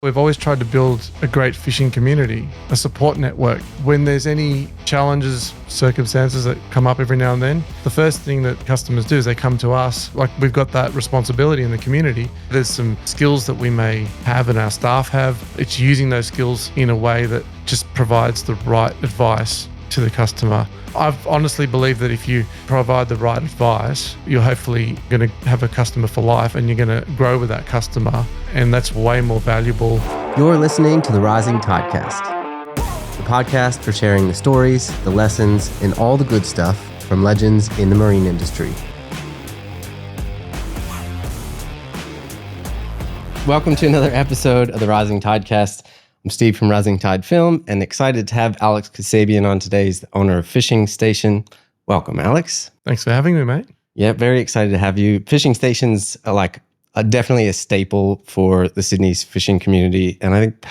We've always tried to build a great fishing community, a support network. When there's any challenges, circumstances that come up every now and then, the first thing that customers do is they come to us. Like, we've got that responsibility in the community. There's some skills that we may have and our staff have. It's using those skills in a way that just provides the right advice to the customer. I've honestly believed that if you provide the right advice, you're hopefully going to have a customer for life and you're going to grow with that customer. And that's way more valuable. You're listening to the Rising Tidecast, the podcast for sharing the stories, the lessons, and all the good stuff from legends in the marine industry. Welcome to another episode of the Rising Tidecast. I'm Steve from Rising Tide Film and excited to have Alex Qasabian on today. He's the owner of Fishing Station. Welcome, Alex. Thanks for having me, mate. Yeah, very excited to have you. Fishing Station's definitely a staple for the Sydney's fishing community, and I think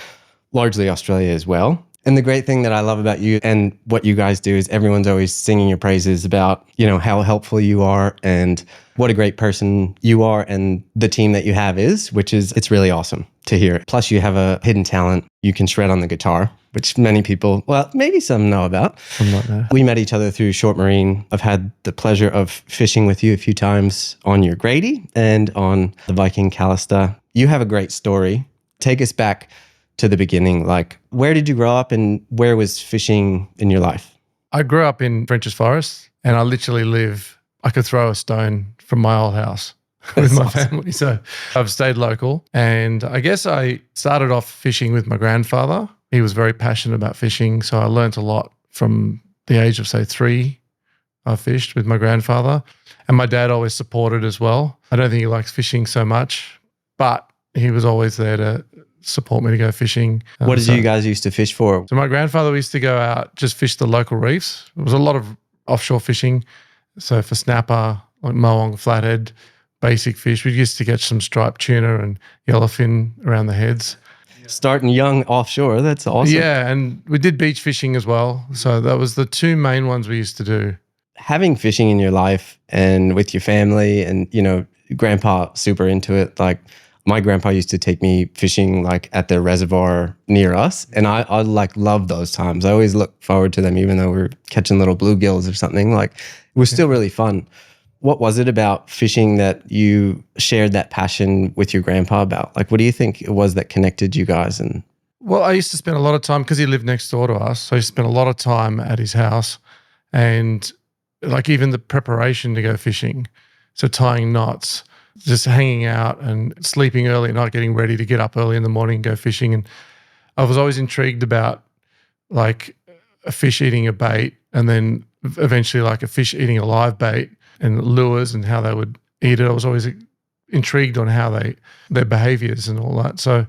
largely Australia as well. And the great thing that I love about you and what you guys do is everyone's always singing your praises about, how helpful you are and what a great person you are and the team that you have is, it's really awesome to hear. Plus you have a hidden talent. You can shred on the guitar, which many people, well, maybe some know about. I'm not there. We met each other through Short Marine. I've had the pleasure of fishing with you a few times on your Grady and on the Viking Callista. You have a great story. Take us back to the beginning. Like, where did you grow up and where was fishing in your life? I grew up in French's Forest and I could throw a stone from my old house with my family. So I've stayed local. And I guess I started off fishing with my grandfather. He was very passionate about fishing. So I learned a lot from the age of, say, 3. I fished with my grandfather. And my dad always supported as well. I don't think he likes fishing so much, but he was always there to support me to go fishing. What did you guys used to fish for? So my grandfather used to go out, just fish the local reefs. It was a lot of offshore fishing. So for snapper, like moong, flathead, basic fish. We used to catch some striped tuna and yellowfin around the heads. Starting young offshore, that's awesome. Yeah, and we did beach fishing as well. So that was the 2 main ones we used to do. Having fishing in your life and with your family and, grandpa super into it, like my grandpa used to take me fishing like at the reservoir near us. And I love those times. I always look forward to them, even though we were catching little bluegills or something. Like, it was still really fun. What was it about fishing that you shared that passion with your grandpa about? Like, what do you think it was that connected you guys? Well, I used to spend a lot of time, because he lived next door to us, so I used to spend a lot of time at his house. And like even the preparation to go fishing, so tying knots, just hanging out and sleeping early at night, getting ready to get up early in the morning and go fishing. And I was always intrigued about like a fish eating a bait and then eventually like a fish eating a live bait and lures and how they would eat it. I was always intrigued on how their behaviors and all that. So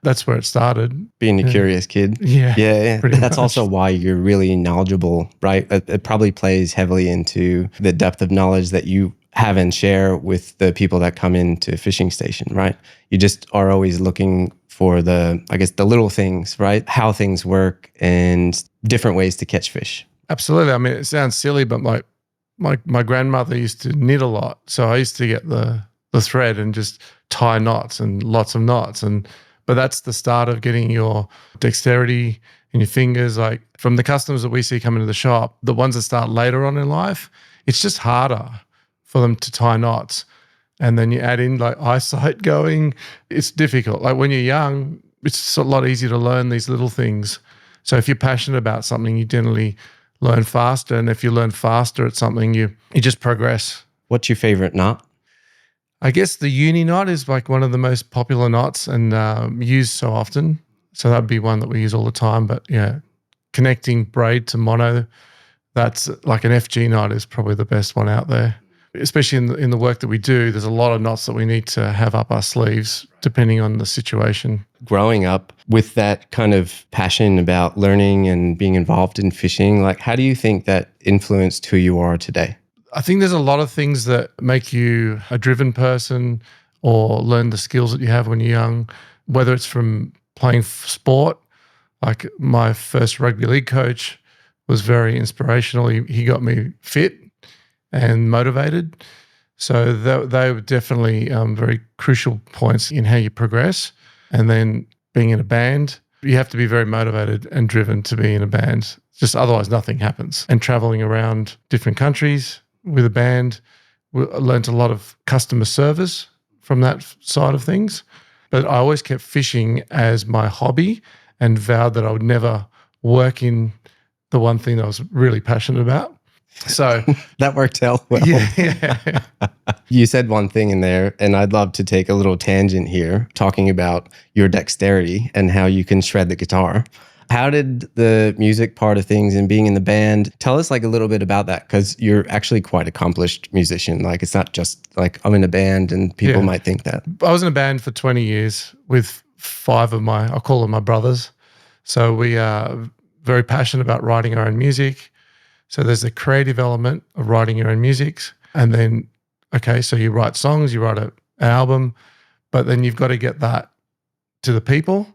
that's where it started. Being a curious kid. Yeah. That's much. Also why you're really knowledgeable, right? It probably plays heavily into the depth of knowledge that you have and share with the people that come into Fishing Station, right? You just are always looking for the little things, right? How things work and different ways to catch fish. Absolutely. I mean, it sounds silly, but my grandmother used to knit a lot. So I used to get the thread and just tie knots and lots of knots. But that's the start of getting your dexterity in your fingers. Like from the customers that we see come into the shop, the ones that start later on in life, it's just harder for them to tie knots. And then you add in like eyesight going, it's difficult. Like when you're young, it's a lot easier to learn these little things. So if you're passionate about something, you generally learn faster. And if you learn faster at something, you just progress. What's your favorite knot? I guess the uni knot is like one of the most popular knots and used so often. So that'd be one that we use all the time. But yeah, connecting braid to mono, that's like an FG knot is probably the best one out there. Especially in the work that we do, there's a lot of knots that we need to have up our sleeves depending on the situation. Growing up with that kind of passion about learning and being involved in fishing, like how do you think that influenced who you are today? I think there's a lot of things that make you a driven person or learn the skills that you have when you're young, whether it's from playing sport. Like my first rugby league coach was very inspirational. He got me fit and motivated. So they were definitely very crucial points in how you progress. And then being in a band. You have to be very motivated and driven to be in a band. Just otherwise nothing happens. And traveling around different countries with a band, we learned a lot of customer service from that side of things. But I always kept fishing as my hobby and vowed that I would never work in the one thing that I was really passionate about. So that worked out well. Yeah. You said one thing in there, and I'd love to take a little tangent here, talking about your dexterity and how you can shred the guitar. How did the music part of things and being in the band, tell us like a little bit about that, because you're actually quite accomplished musician. Like it's not just like I'm in a band and people might think that. I was in a band for 20 years with 5 of I'll call them my brothers. So we are very passionate about writing our own music. So there's the creative element of writing your own music. And then, okay, so you write songs, you write an album, but then you've got to get that to the people.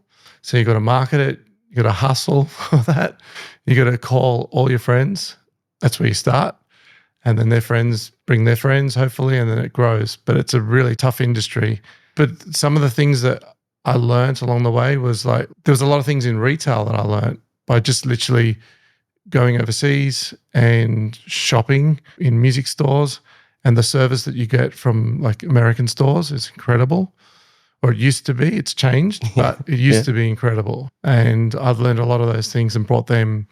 So you've got to market it. You got to hustle for that. You got to call all your friends. That's where you start. And then their friends bring their friends, hopefully, and then it grows. But it's a really tough industry. But some of the things that I learned along the way was like, there was a lot of things in retail that I learned by just literally going overseas and shopping in music stores, and the service that you get from like American stores is incredible. Or it used to be. It's changed, but it used to be incredible. And I've learned a lot of those things and brought them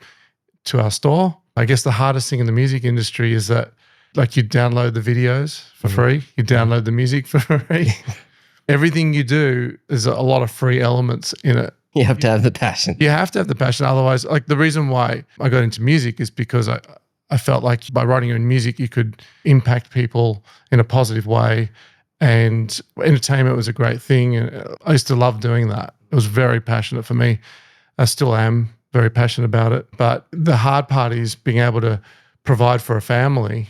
to our store. I guess the hardest thing in the music industry is that like you download the videos for free, you download the music for free. Everything you do, there's a lot of free elements in it. You have to have the passion. You have to have the passion. Otherwise, like the reason why I got into music is because I felt like by writing your own music, you could impact people in a positive way. And entertainment was a great thing. And I used to love doing that. It was very passionate for me. I still am very passionate about it. But the hard part is being able to provide for a family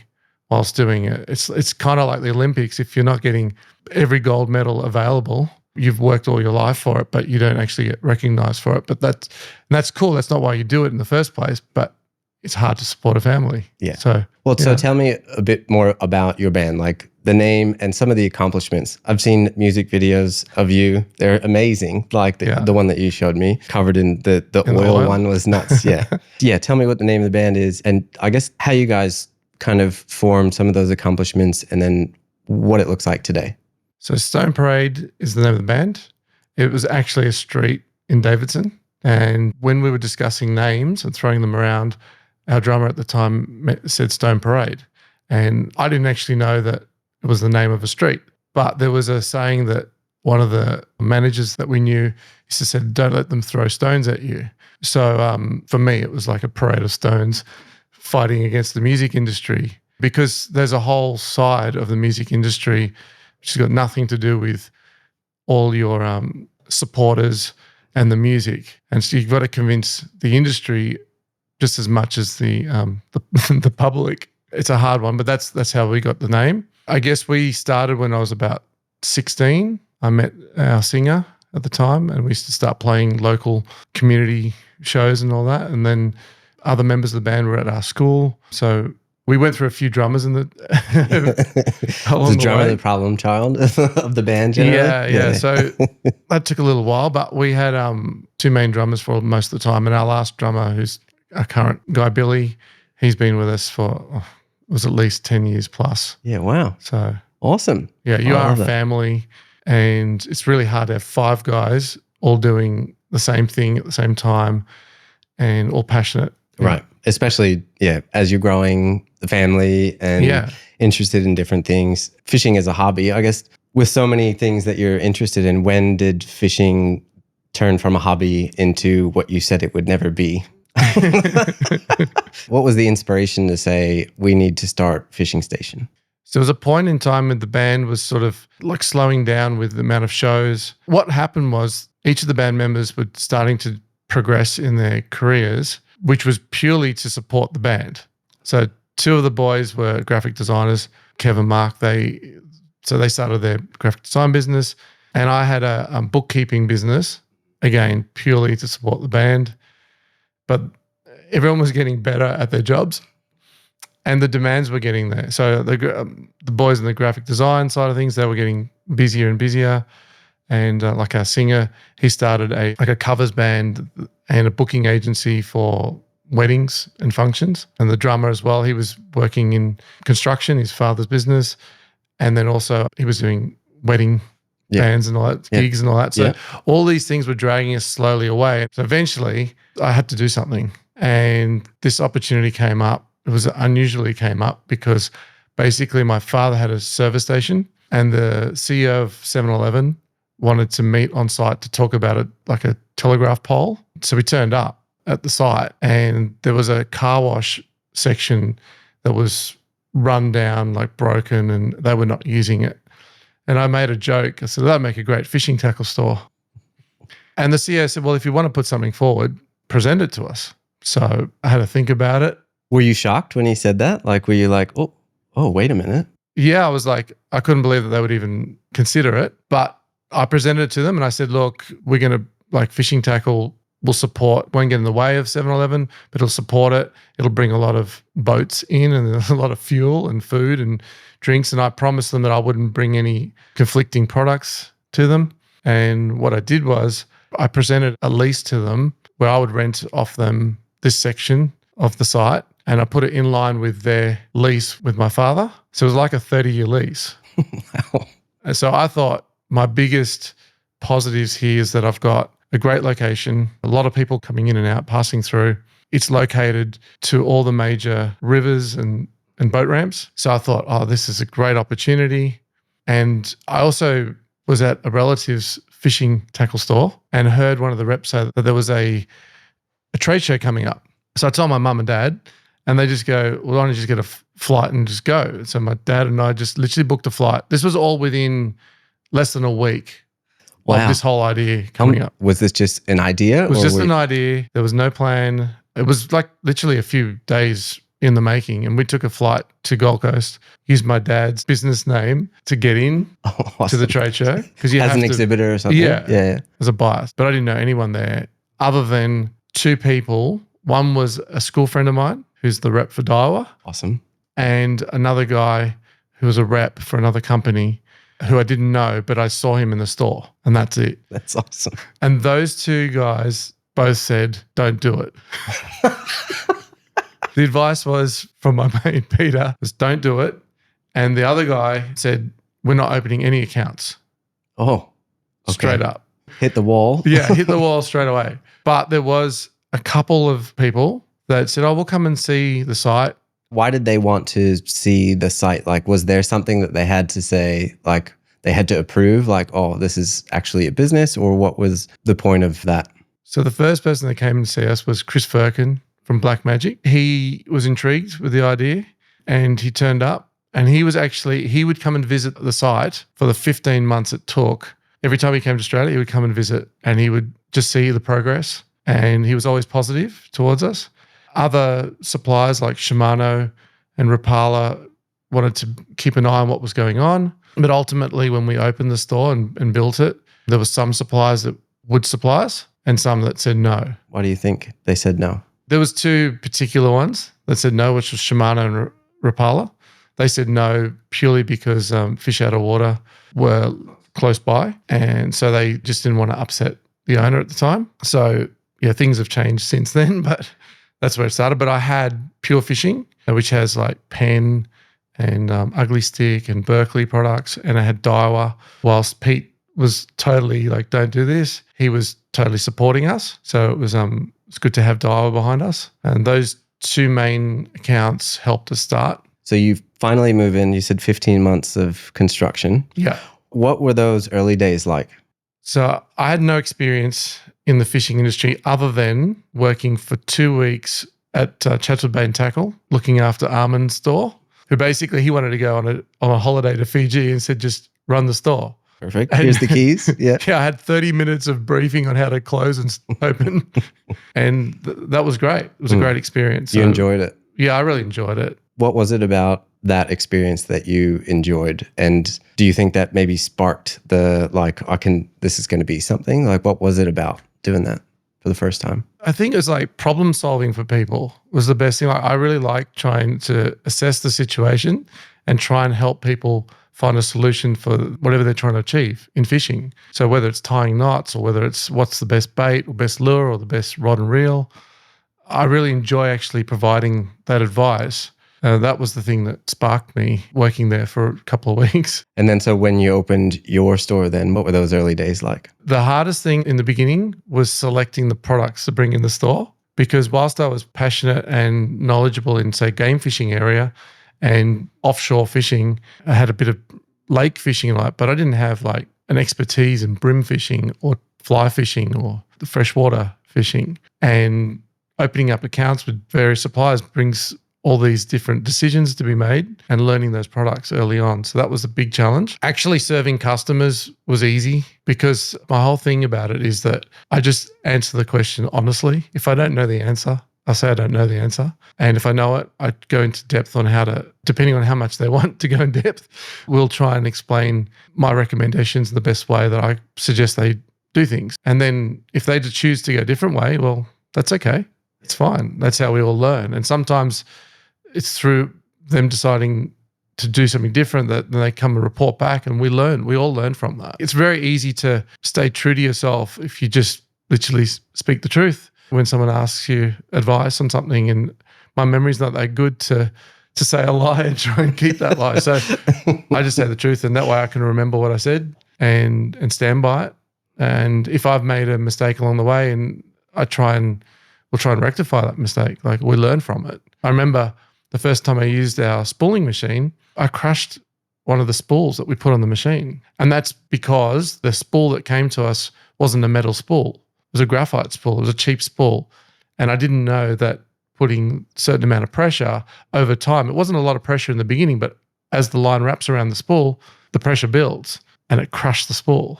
whilst doing it. It's kind of like the Olympics. If you're not getting every gold medal available, you've worked all your life for it, but you don't actually get recognized for it. But that's cool. That's not why you do it in the first place. But it's hard to support a family. Yeah. So tell me a bit more about your band, like the name and some of the accomplishments. I've seen music videos of you. They're amazing. Like the one that you showed me, covered in the oil one was nuts. Yeah. Yeah. Tell me what the name of the band is, and I guess how you guys kind of formed some of those accomplishments, and then what it looks like today. So Stone Parade is the name of the band. It was actually a street in Davidson. And when we were discussing names and throwing them around, our drummer at the time said Stone Parade. And I didn't actually know that it was the name of a street. But there was a saying that one of the managers that we knew used to say, don't let them throw stones at you. So for me, it was like a parade of stones fighting against the music industry, because there's a whole side of the music industry which has got nothing to do with all your supporters and the music. And so you've got to convince the industry just as much as the public. It's a hard one, but that's how we got the name. I guess we started when I was about 16. I met our singer at the time, and we used to start playing local community shows and all that. And then other members of the band were at our school. So we went through a few drummers in the the drummer, the problem child of the band. Generally? Yeah. So that took a little while, but we had 2 main drummers for most of the time. And our last drummer, who's our current guy, Billy, he's been with us for it was at least 10 years plus. Yeah, wow. So awesome. Yeah, you are a family, and it's really hard to have 5 guys all doing the same thing at the same time and all passionate. Right. Especially, as you're growing the family and interested in different things. Fishing as a hobby, I guess, with so many things that you're interested in, when did fishing turn from a hobby into what you said it would never be? What was the inspiration to say, we need to start Fishing Station? So there was a point in time when the band was sort of like slowing down with the amount of shows. What happened was each of the band members were starting to progress in their careers, which was purely to support the band. So 2 of the boys were graphic designers, Kev and Mark. They started their graphic design business, and I had a bookkeeping business, again, purely to support the band. But everyone was getting better at their jobs, and the demands were getting there. So the boys in the graphic design side of things, they were getting busier and busier. and like our singer, he started a covers band and a booking agency for weddings and functions. And the drummer as well, he was working in construction, his father's business, and then also he was doing wedding bands and all that, gigs and all that. So all these things were dragging us slowly away. So eventually I had to do something, and this opportunity came up. It was unusually came up because basically my father had a service station, and the CEO of 7-Eleven wanted to meet on site to talk about it, like a telegraph pole. So we turned up at the site, and there was a car wash section that was run down, like broken, and they were not using it. And I made a joke. I said, that'd make a great fishing tackle store. And the CEO said, well, if you want to put something forward, present it to us. So I had to think about it. Were you shocked when he said that? Like, were you like, oh, wait a minute? Yeah, I was like, I couldn't believe that they would even consider it. But I presented it to them and I said, look, we're going to, like, fishing tackle will support, won't get in the way of 7-Eleven, but it'll support it. It'll bring a lot of boats in and a lot of fuel and food and drinks. And I promised them that I wouldn't bring any conflicting products to them. And what I did was I presented a lease to them where I would rent off them this section of the site, and I put it in line with their lease with my father. So it was like a 30-year lease. Wow. And so I thought my biggest positives here is that I've got a great location, a lot of people coming in and out, passing through. It's located to all the major rivers and boat ramps. So I thought, oh, this is a great opportunity. And I also was at a relative's fishing tackle store and heard one of the reps say that there was a trade show coming up. So I told my mum and dad, and they just go, well, why don't you just get a flight and just go? So my dad and I just literally booked a flight. This was all within less than a week. Wow. Of this whole idea coming up. Was this just an idea? It was just an idea. There was no plan. It was like literally a few days in the making, and we took a flight to Gold Coast, used my dad's business name to get in to the trade show. Because you as have an exhibitor or something? Yeah. As a bias. But I didn't know anyone there other than two people. One was a school friend of mine who's the rep for Daiwa. Awesome. And another guy who was a rep for another company who I didn't know, but I saw him in the store, and that's it. That's awesome. And those two guys both said, don't do it. The advice was from my mate Peter was don't do it. And the other guy said, we're not opening any accounts. Oh, okay. Straight up. Hit the wall. Yeah, hit the wall straight away. But there was a couple of people that said, oh, we'll come and see the site. Why did they want to see the site? Like, was there something that they had to say, like they had to approve, like, oh, this is actually a business, or what was the point of that? So the first person that came to see us was Chris Firkin from Black Magic. He was intrigued with the idea, and he turned up, and he would come and visit the site for the 15 months it took. Every time he came to Australia, he would come and visit, and he would just see the progress, and he was always positive towards us. Other suppliers like Shimano and Rapala wanted to keep an eye on what was going on. But ultimately, when we opened the store and built it, there were some suppliers that would supply us and some that said no. Why do you think they said no? There was two particular ones that said no, which was Shimano and Rapala. They said no purely because fish out of water were close by. And so they just didn't want to upset the owner at the time. So, yeah, things have changed since then, but that's where it started. But I had Pure Fishing, which has like Penn and Ugly Stick and Berkeley products. And I had Daiwa. Whilst Pete was totally like, don't do this, he was totally supporting us. So it was it's good to have Daiwa behind us. And those two main accounts helped us start. So you finally move in. You said 15 months of construction. Yeah. What were those early days like? So I had no experience in the fishing industry other than working for 2 weeks at Chatswood Bay and Tackle, looking after Armin's store, who basically he wanted to go on a holiday to Fiji and said, just run the store. Perfect. Here's the keys. Yeah. Yeah, I had 30 minutes of briefing on how to close and open. And that was great. It was a great experience. You enjoyed it? Yeah, I really enjoyed it. What was it about that experience that you enjoyed? And do you think that maybe sparked the, like, this is going to be something? Like, what was it about doing that for the first time? I think it was like problem solving for people was the best thing. I really like trying to assess the situation and try and help people find a solution for whatever they're trying to achieve in fishing. So whether it's tying knots or whether it's what's the best bait or best lure or the best rod and reel, I really enjoy actually providing that advice. That was the thing that sparked me working there for a couple of weeks. And then so when you opened your store then, what were those early days like? The hardest thing in the beginning was selecting the products to bring in the store, because whilst I was passionate and knowledgeable in, say, game fishing area and offshore fishing, I had a bit of lake fishing, but I didn't have like an expertise in brim fishing or fly fishing or the freshwater fishing. And opening up accounts with various suppliers brings all these different decisions to be made and learning those products early on. So that was a big challenge. Actually serving customers was easy, because my whole thing about it is that I just answer the question honestly. If I don't know the answer, I say I don't know the answer. And if I know it, I go into depth on how to, depending on how much they want to go in depth, we'll try and explain my recommendations in the best way that I suggest they do things. And then if they choose to go a different way, well, that's okay. It's fine. That's how we all learn. And sometimes it's through them deciding to do something different that they come and report back, and we all learn from that. It's very easy to stay true to yourself if you just literally speak the truth when someone asks you advice on something. And my memory's not that good to say a lie and try and keep that lie. So I just say the truth, and that way I can remember what I said and stand by it. And if I've made a mistake along the way, and we'll try and rectify that mistake, like we learn from it. I remember the first time I used our spooling machine, I crushed one of the spools that we put on the machine. And that's because the spool that came to us wasn't a metal spool. It was a graphite spool. It was a cheap spool. And I didn't know that putting a certain amount of pressure over time, it wasn't a lot of pressure in the beginning, but as the line wraps around the spool, the pressure builds, and it crushed the spool.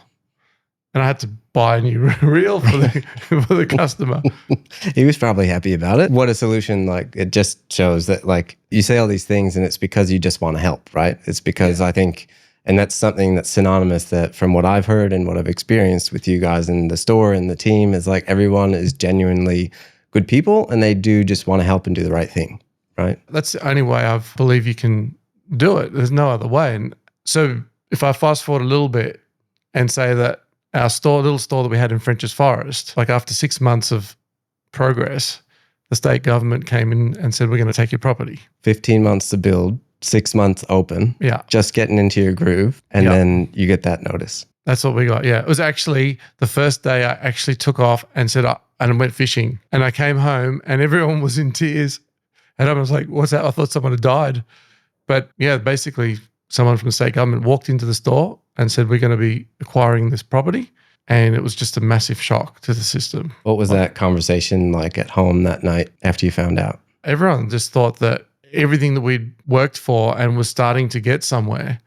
And I had to buy a new reel for the customer. He was probably happy about it. What a solution. Like, it just shows that, like, you say all these things and it's because you just want to help, right? It's because I think, and that's something that's synonymous, that from what I've heard and what I've experienced with you guys in the store and the team, is like everyone is genuinely good people and they do just want to help and do the right thing, right? That's the only way I believe you can do it. There's no other way. And so if I fast forward a little bit and say that our little store that we had in French's Forest, like after 6 months of progress, the state government came in and said, we're going to take your property. 15 months to build, 6 months open. Yeah. Just getting into your groove. And then you get that notice. That's what we got. Yeah. It was actually the first day I actually took off and said, and went fishing. And I came home and everyone was in tears. And I was like, what's that? I thought someone had died. But yeah, basically someone from the state government walked into the store and said, we're going to be acquiring this property. And it was just a massive shock to the system. What was that conversation like at home that night after you found out? Everyone just thought that everything that we'd worked for and was starting to get somewhere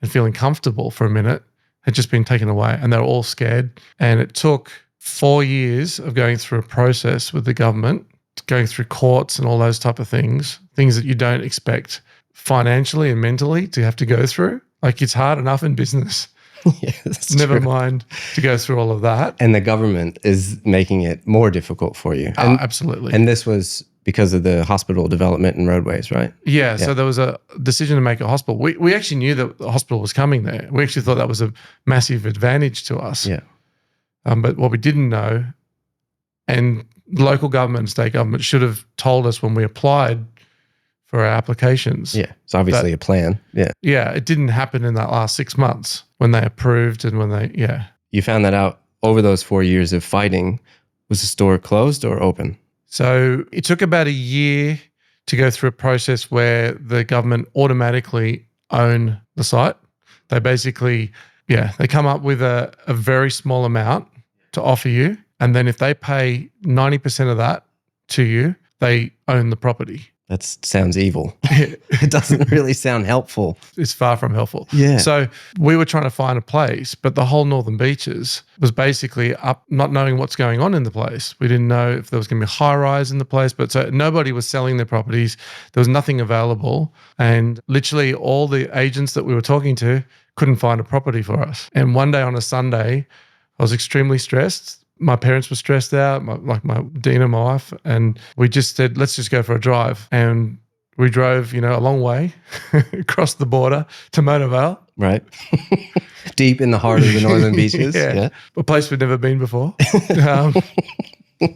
and feeling comfortable for a minute had just been taken away. And they were all scared. And it took 4 years of going through a process with the government, going through courts and all those type of things that you don't expect financially and mentally to have to go through. Like, it's hard enough in business. Yeah, Never mind to go through all of that. And the government is making it more difficult for you. Absolutely. And this was because of the hospital development and roadways, right? Yeah. So there was a decision to make a hospital. We actually knew that the hospital was coming there. We actually thought that was a massive advantage to us. Yeah. But what we didn't know, and local government and state government should have told us when we applied for our applications. Yeah. It's obviously a plan. Yeah. Yeah. It didn't happen in that last 6 months when they approved and when they, You found that out over those 4 years of fighting. Was the store closed or open? So it took about a year to go through a process where the government automatically own the site. They basically, they come up with a very small amount to offer you. And then if they pay 90% of that to you, they own the property. That sounds evil. It doesn't really sound helpful. It's far from helpful. Yeah. So we were trying to find a place, but the whole Northern Beaches was basically up, not knowing what's going on in the place. We didn't know if there was going to be a high rise in the place, but so nobody was selling their properties. There was nothing available. And literally all the agents that we were talking to couldn't find a property for us. And one day on a Sunday, I was extremely stressed. My parents were stressed out, my Dina, my wife, and we just said, let's just go for a drive. And We drove, a long way across the border to Mona Vale. Right. Deep in the heart of the northern beaches. Yeah. A place we'd never been before.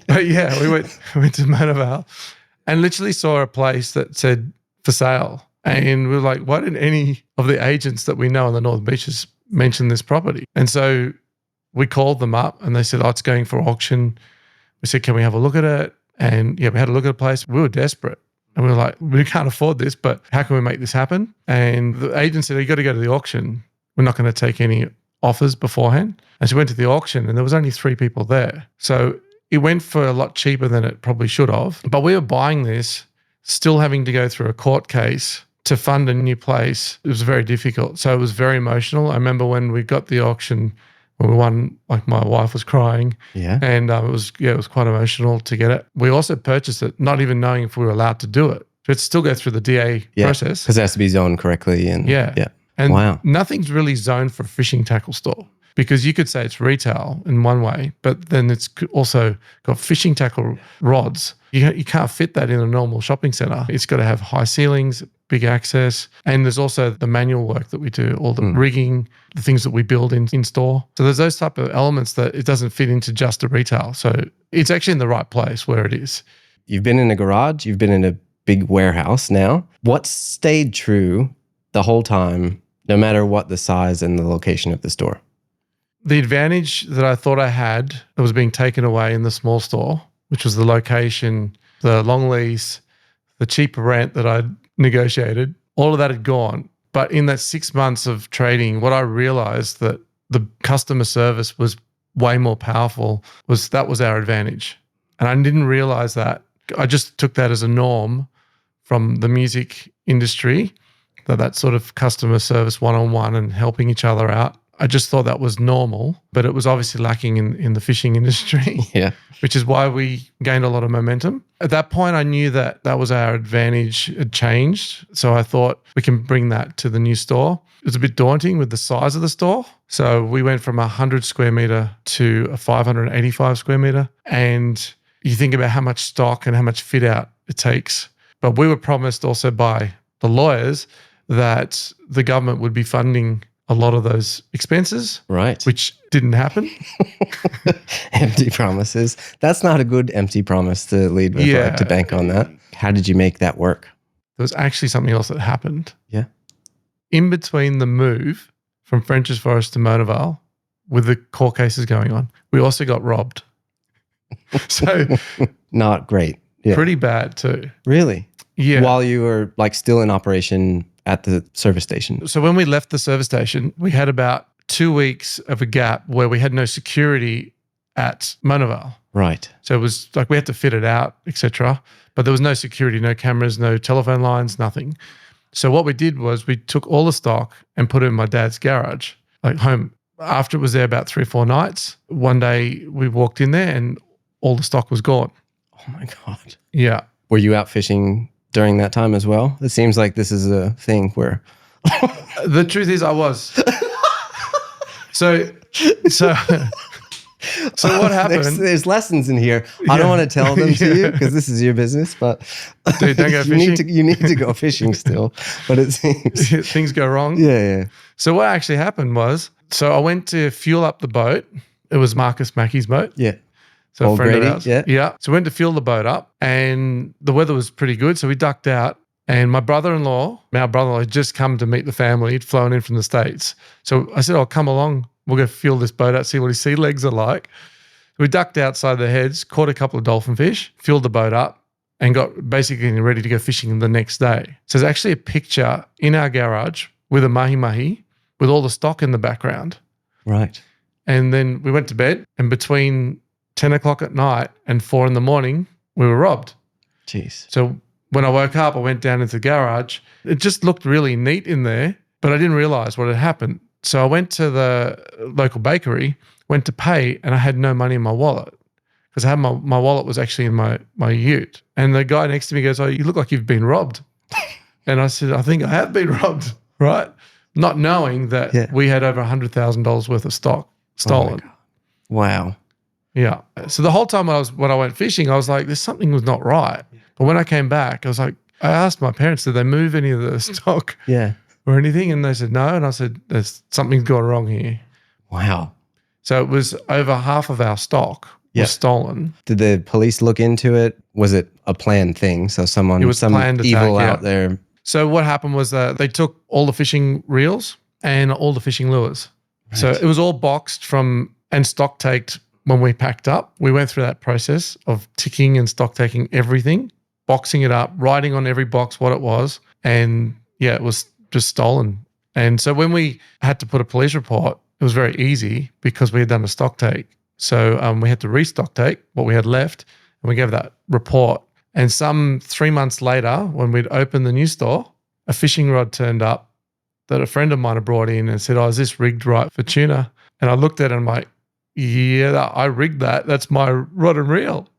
But yeah, we went to Mona Vale and literally saw a place that said for sale. And we were like, why didn't any of the agents that we know on the northern beaches mention this property? And so we called them up and they said, it's going for auction. We said, can we have a look at it? And yeah, we had a look at the place. We were desperate. And we were like, we can't afford this, but how can we make this happen? And the agent said, you got to go to the auction. We're not going to take any offers beforehand. And so we went to the auction and there was only 3 people there. So it went for a lot cheaper than it probably should have. But we were buying this, still having to go through a court case to fund a new place. It was very difficult. So it was very emotional. I remember when we got the auction, when we won, like my wife was crying. Yeah. And it was quite emotional to get it. We also purchased it, not even knowing if we were allowed to do it. So it's still go through the DA process. Because it has to be zoned correctly. And yeah. And nothing's really zoned for a fishing tackle store because you could say it's retail in one way, but then it's also got fishing tackle rods. You can't fit that in a normal shopping center. It's got to have high ceilings, big access. And there's also the manual work that we do, all the rigging, the things that we build in store. So there's those type of elements that it doesn't fit into just a retail. So it's actually in the right place where it is. You've been in a garage, you've been in a big warehouse now. What stayed true the whole time, no matter what the size and the location of the store? The advantage that I thought I had that was being taken away in the small store, which was the location, the long lease, the cheaper rent that I'd negotiated, all of that had gone. But in that 6 months of trading, what I realized that the customer service was way more powerful was our advantage. And I didn't realize that. I just took that as a norm from the music industry, that sort of customer service one-on-one and helping each other out. I just thought that was normal, but it was obviously lacking in the fishing industry, which is why we gained a lot of momentum. At that point, I knew that was our advantage had changed. So I thought we can bring that to the new store. It was a bit daunting with the size of the store. So we went from 100 square meter to a 585 square meter. And you think about how much stock and how much fit out it takes. But we were promised also by the lawyers that the government would be funding a lot of those expenses, right? Which didn't happen. Empty promises. That's not a good empty promise to lead with, or to bank on that. How did you make that work? There was actually something else that happened. Yeah. In between the move from French's Forest to Mona Vale, with the court cases going on, we also got robbed. So not great. Yeah. Pretty bad too. Really? Yeah. While you were like still in operation at the service station. So when we left the service station, we had about 2 weeks of a gap where we had no security at Mona Vale. Right. So it was like we had to fit it out, etc. But there was no security, no cameras, no telephone lines, nothing. So what we did was we took all the stock and put it in my dad's garage, like home. After it was there about 3 or 4 nights, one day we walked in there and all the stock was gone. Oh my God. Yeah. Were you out fishing during that time as well? It seems like this is a thing where... The truth is I was. So what happened? There's lessons in here. I don't want to tell them to you because this is your business, but dude, don't go fishing. You need to go fishing still, but it seems... Things go wrong. Yeah. So what actually happened was, so I went to fuel up the boat. It was Marcus Mackey's boat. Yeah. So old a friend Grady, of ours. yeah. Yeah. So we went to fuel the boat up and the weather was pretty good. So we ducked out and my brother-in-law had just come to meet the family. He'd flown in from the States. So I said, come along. We'll go fuel this boat out, see what his sea legs are like. We ducked outside the heads, caught a couple of dolphin fish, fueled the boat up and got basically ready to go fishing the next day. So there's actually a picture in our garage with a mahi-mahi with all the stock in the background. Right. And then we went to bed and between 10 o'clock at night and 4 in the morning, we were robbed. Jeez. So when I woke up, I went down into the garage. It just looked really neat in there, but I didn't realize what had happened. So I went to the local bakery, went to pay, and I had no money in my wallet because I had my wallet was actually in my ute. And the guy next to me goes, you look like you've been robbed. And I said, I think I have been robbed, right? Not knowing that we had over $100,000 worth of stock stolen. Oh wow. Yeah. So the whole time when I went fishing, I was like, there's something was not right. But when I came back, I was like, I asked my parents, did they move any of the stock Yeah. or anything? And they said no. And I said, something's gone wrong here. Wow. So it was over half of our stock Yep. was stolen. Did the police look into it? Was it a planned thing? So someone, It was some planned evil attack, out there. So what happened was that they took all the fishing reels and all the fishing lures. Right. So it was all boxed and stock taked when we packed up. We went through that process of ticking and stock taking everything, boxing it up, writing on every box what it was. And yeah, it was just stolen. And so when we had to put a police report, it was very easy because we had done a stock take. So we had to restock take what we had left, and we gave that report. And some 3 months later, when we'd opened the new store, a fishing rod turned up that a friend of mine had brought in and said, "Oh, is this rigged right for tuna?" And I looked at it and I'm like, "Yeah, I rigged that. That's my rod and reel."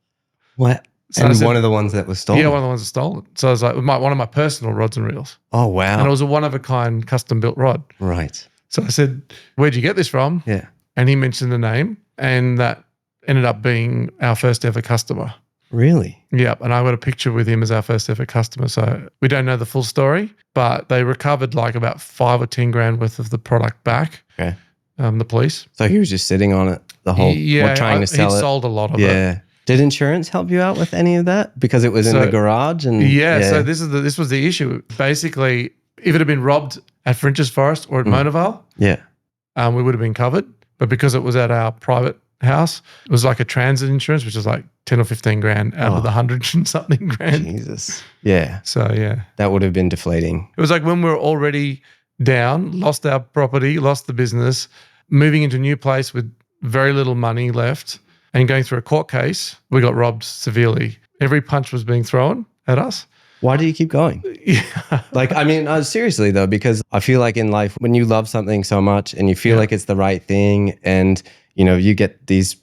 What? So and one of the ones that was stolen? Yeah, one of the ones that was stolen. So I was like, one of my personal rods and reels. Oh, wow. And it was a one-of-a-kind custom-built rod. Right. So I said, "Where'd you get this from?" Yeah. And he mentioned the name, and that ended up being our first ever customer. Really? Yeah. And I got a picture with him as our first ever customer. So we don't know the full story, but they recovered like about 5 or 10 grand worth of the product back. Okay. The police. So he was just sitting on it the whole, trying to sell it. He sold a lot of it. Yeah. Did insurance help you out with any of that? Because it was in the garage? And so this was the issue. Basically, if it had been robbed at French's Forest or at Monavale, we would have been covered. But because it was at our private house, it was like a transit insurance, which is like 10 or 15 grand out of the 100 and something grand. Jesus. Yeah. So, yeah. That would have been deflating. It was like when we were already down, lost our property, lost the business, moving into a new place with very little money left and going through a court case, we got robbed severely. Every punch was being thrown at us. Why do you keep going? Yeah. Like, I mean, seriously though, because I feel like in life, when you love something so much and you feel like it's the right thing and, you know, you get these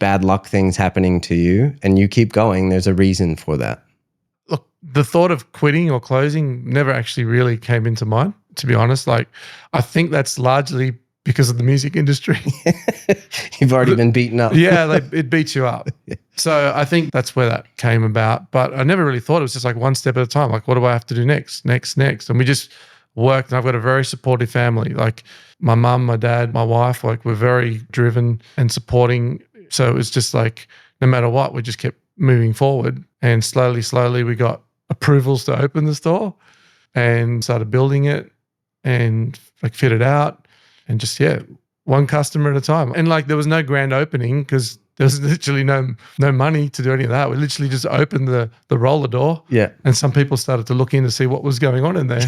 bad luck things happening to you and you keep going, there's a reason for that. Look, the thought of quitting or closing never actually really came into mind, to be honest. Like, I think that's largely because of the music industry. You've already been beaten up. Yeah, it beats you up. So I think that's where that came about. But I never really thought it was just like one step at a time. Like, what do I have to do next? And we just worked. And I've got a very supportive family. Like my mum, my dad, my wife, like we're very driven and supporting. So it was just like, no matter what, we just kept moving forward. And slowly we got approvals to open the store and started building it and like fit it out. And just, one customer at a time. And like there was no grand opening because there was literally no money to do any of that. We literally just opened the roller door. Yeah. And some people started to look in to see what was going on in there.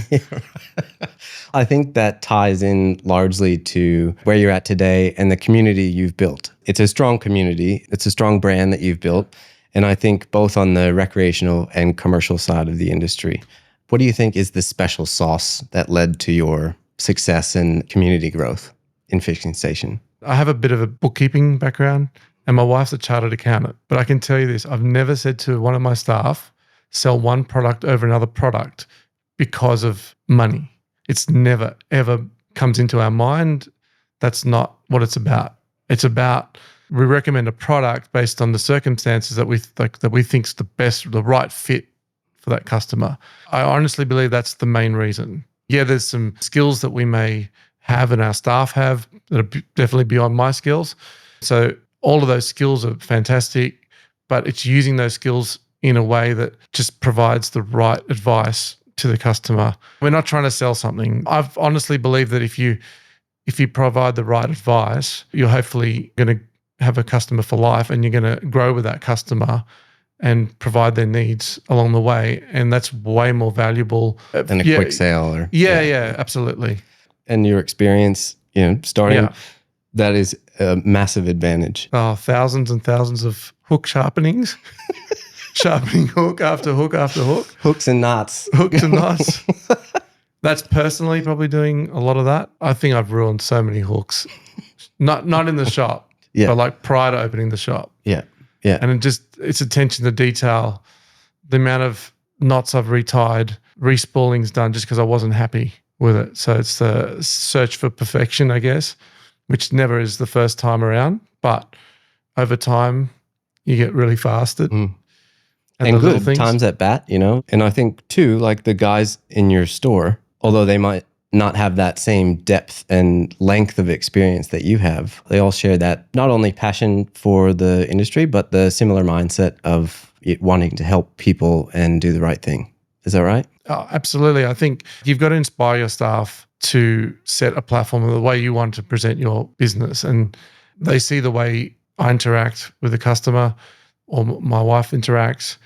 I think that ties in largely to where you're at today and the community you've built. It's a strong community. It's a strong brand that you've built. And I think both on the recreational and commercial side of the industry. What do you think is the special sauce that led to your success and community growth in Fishing Station? I have a bit of a bookkeeping background and my wife's a chartered accountant. But I can tell you this, I've never said to one of my staff, sell one product over another product because of money. It's never, ever comes into our mind. That's not what it's about. It's about, we recommend a product based on the circumstances that we think is the best, the right fit for that customer. I honestly believe that's the main reason. Yeah, there's some skills that we may have and our staff have that are definitely beyond my skills. So all of those skills are fantastic, but it's using those skills in a way that just provides the right advice to the customer. We're not trying to sell something. I've honestly believed that if you provide the right advice, you're hopefully going to have a customer for life and you're going to grow with that customer and provide their needs along the way. And that's way more valuable than a quick sale. Yeah, absolutely. And your experience, starting, that is a massive advantage. Oh, thousands and thousands of hook sharpenings, sharpening hook after hook after hook. Hooks and knots. Hooks and knots. That's personally probably doing a lot of that. I think I've ruined so many hooks. Not in the shop, but like prior to opening the shop. Yeah. Yeah. And it's attention to detail. The amount of knots I've retied, respooling's done just because I wasn't happy with it. So it's the search for perfection, I guess, which never is the first time around. But over time, you get really fast at and And the little good things. times at bat, you know? And I think too, like the guys in your store, although they might not have that same depth and length of experience that you have, they all share that not only passion for the industry, but the similar mindset of wanting to help people and do the right thing. Is that right? Oh, absolutely. I think you've got to inspire your staff to set a platform of the way you want to present your business. And they see the way I interact with the customer or my wife interacts,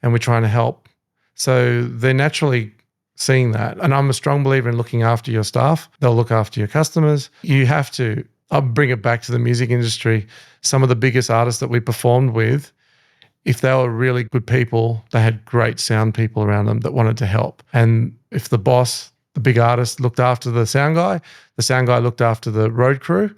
and we're trying to help. So they're naturally seeing that. And I'm a strong believer in looking after your staff. They'll look after your customers. You have to. I'll bring it back to the music industry. Some of the biggest artists that we performed with, if they were really good people, they had great sound people around them that wanted to help. And if the boss, the big artist, looked after the sound guy looked after the road crew,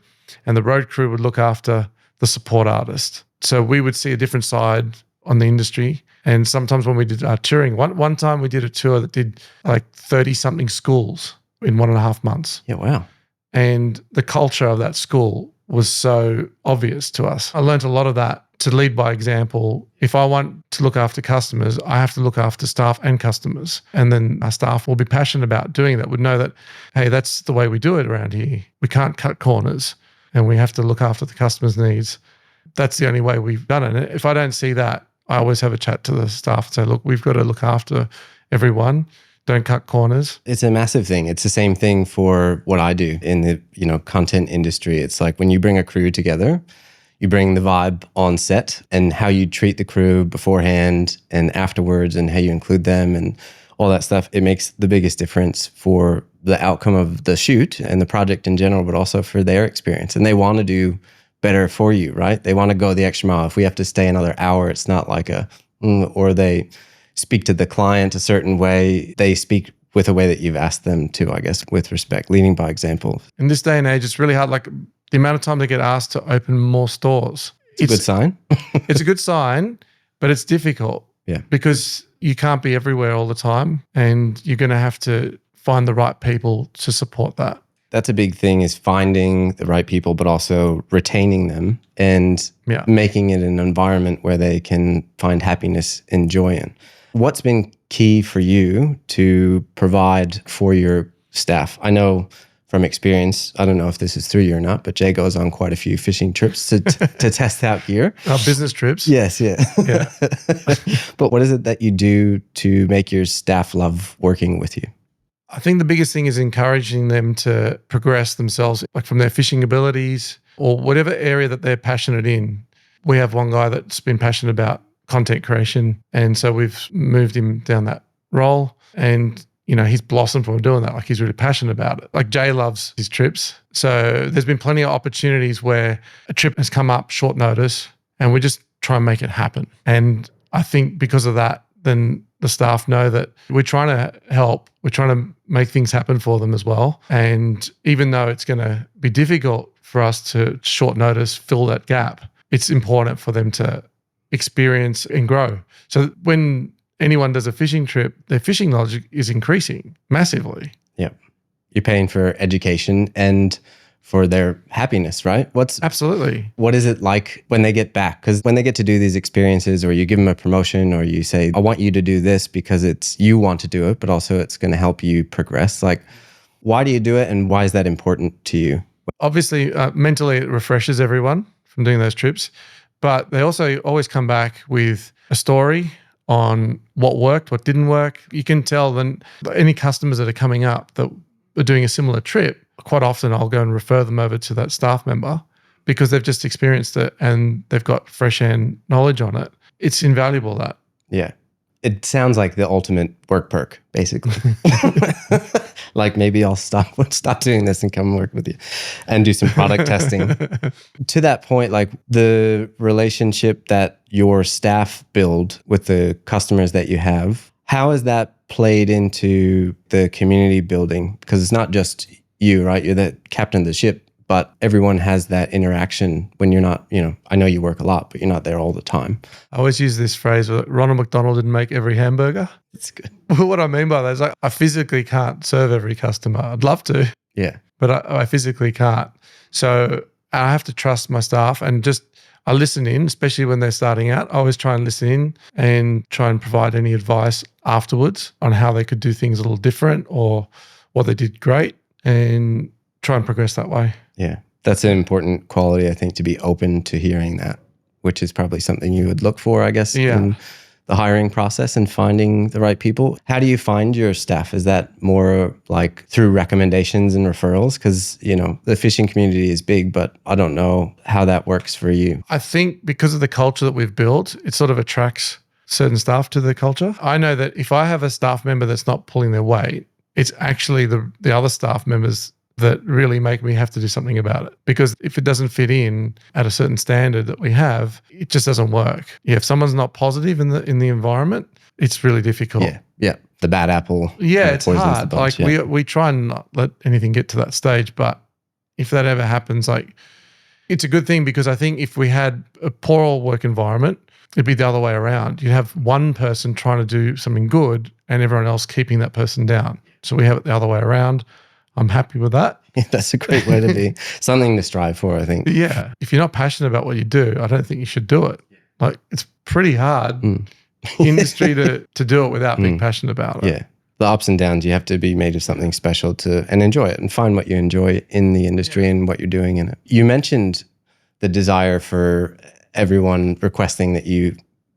and the road crew would look after the support artist. So we would see a different side on the industry. And sometimes when we did our touring, one time we did a tour that did like 30-something schools in 1.5 months. Yeah, wow. And the culture of that school was so obvious to us. I learned a lot of that, to lead by example. If I want to look after customers, I have to look after staff and customers. And then our staff will be passionate about doing that, would know that, hey, that's the way we do it around here. We can't cut corners and we have to look after the customer's needs. That's the only way we've done it. And if I don't see that, I always have a chat to the staff and say, look, we've got to look after everyone. Don't cut corners. It's a massive thing. It's the same thing for what I do in the, content industry. It's like when you bring a crew together, you bring the vibe on set and how you treat the crew beforehand and afterwards and how you include them and all that stuff. It makes the biggest difference for the outcome of the shoot and the project in general, but also for their experience. And they want to do better for you, right? They want to go the extra mile. If we have to stay another hour, it's not like or they speak to the client a certain way. They speak with a way that you've asked them to, I guess, with respect, leading by example. In this day and age, it's really hard. Like the amount of time they get asked to open more stores. It's a good sign. It's a good sign, but it's difficult. Yeah. Because you can't be everywhere all the time, and you're going to have to find the right people to support that. That's a big thing, is finding the right people, but also retaining them and making it an environment where they can find happiness and joy in. What's been key for you to provide for your staff? I know from experience, I don't know if this is through you or not, but Jay goes on quite a few fishing trips to test out gear. Business trips. Yes, yeah. But what is it that you do to make your staff love working with you? I think the biggest thing is encouraging them to progress themselves, like from their fishing abilities or whatever area that they're passionate in. We have one guy that's been passionate about content creation, and so we've moved him down that role, and he's blossomed from doing that. Like he's really passionate about it. Like Jay loves his trips. So there's been plenty of opportunities where a trip has come up short notice and we just try and make it happen. And I think because of that, then the staff know that we're trying to help. We're trying to make things happen for them as well. And even though it's going to be difficult for us to short notice fill that gap, it's important for them to experience and grow. So when anyone does a fishing trip, their fishing knowledge is increasing massively. Yeah. You're paying for education and for their happiness, right? Absolutely. What is it like when they get back? Because when they get to do these experiences, or you give them a promotion, or you say, I want you to do this because you want to do it, but also it's going to help you progress. Like, why do you do it, and why is that important to you? Obviously, mentally it refreshes everyone from doing those trips, but they also always come back with a story on what worked, what didn't work. You can tell then any customers that are coming up that are doing a similar trip, quite often I'll go and refer them over to that staff member because they've just experienced it and they've got fresh-hand knowledge on it. It's invaluable, that. Yeah. It sounds like the ultimate work perk, basically. Like maybe I'll stop doing this and come work with you and do some product testing. To that point, like the relationship that your staff build with the customers that you have, how has that played into the community building? Because it's not just you, right? You're the captain of the ship, but everyone has that interaction when you're not, I know you work a lot, but you're not there all the time. I always use this phrase, Ronald McDonald didn't make every hamburger. That's good. What I mean by that is I physically can't serve every customer. I'd love to. Yeah. But I physically can't. So I have to trust my staff, and I listen in, especially when they're starting out. I always try and listen in and try and provide any advice afterwards on how they could do things a little different or what they did great, and try and progress that way. Yeah. That's an important quality, I think, to be open to hearing that, which is probably something you would look for, I guess, in the hiring process and finding the right people. How do you find your staff? Is that more like through recommendations and referrals? Because, you know, the fishing community is big, but I don't know how that works for you. I think because of the culture that we've built, it sort of attracts certain staff to the culture. I know that if I have a staff member that's not pulling their weight, it's actually the other staff members that really make me have to do something about it. Because if it doesn't fit in at a certain standard that we have, it just doesn't work. Yeah, if someone's not positive in the environment, it's really difficult. Yeah. The bad apple. Yeah, it's hard. Bunch, like we try and not let anything get to that stage, but if that ever happens, like it's a good thing, because I think if we had a poor work environment, it'd be the other way around. You'd have one person trying to do something good and everyone else keeping that person down. So we have it the other way around. I'm happy with that. Yeah, that's a great way to be. Something to strive for, I think. Yeah. If you're not passionate about what you do, I don't think you should do it. Like, it's pretty hard industry to do it without being passionate about it. Yeah. The ups and downs, you have to be made of something special and enjoy it and find what you enjoy in the industry and what you're doing in it. You mentioned the desire for everyone requesting that you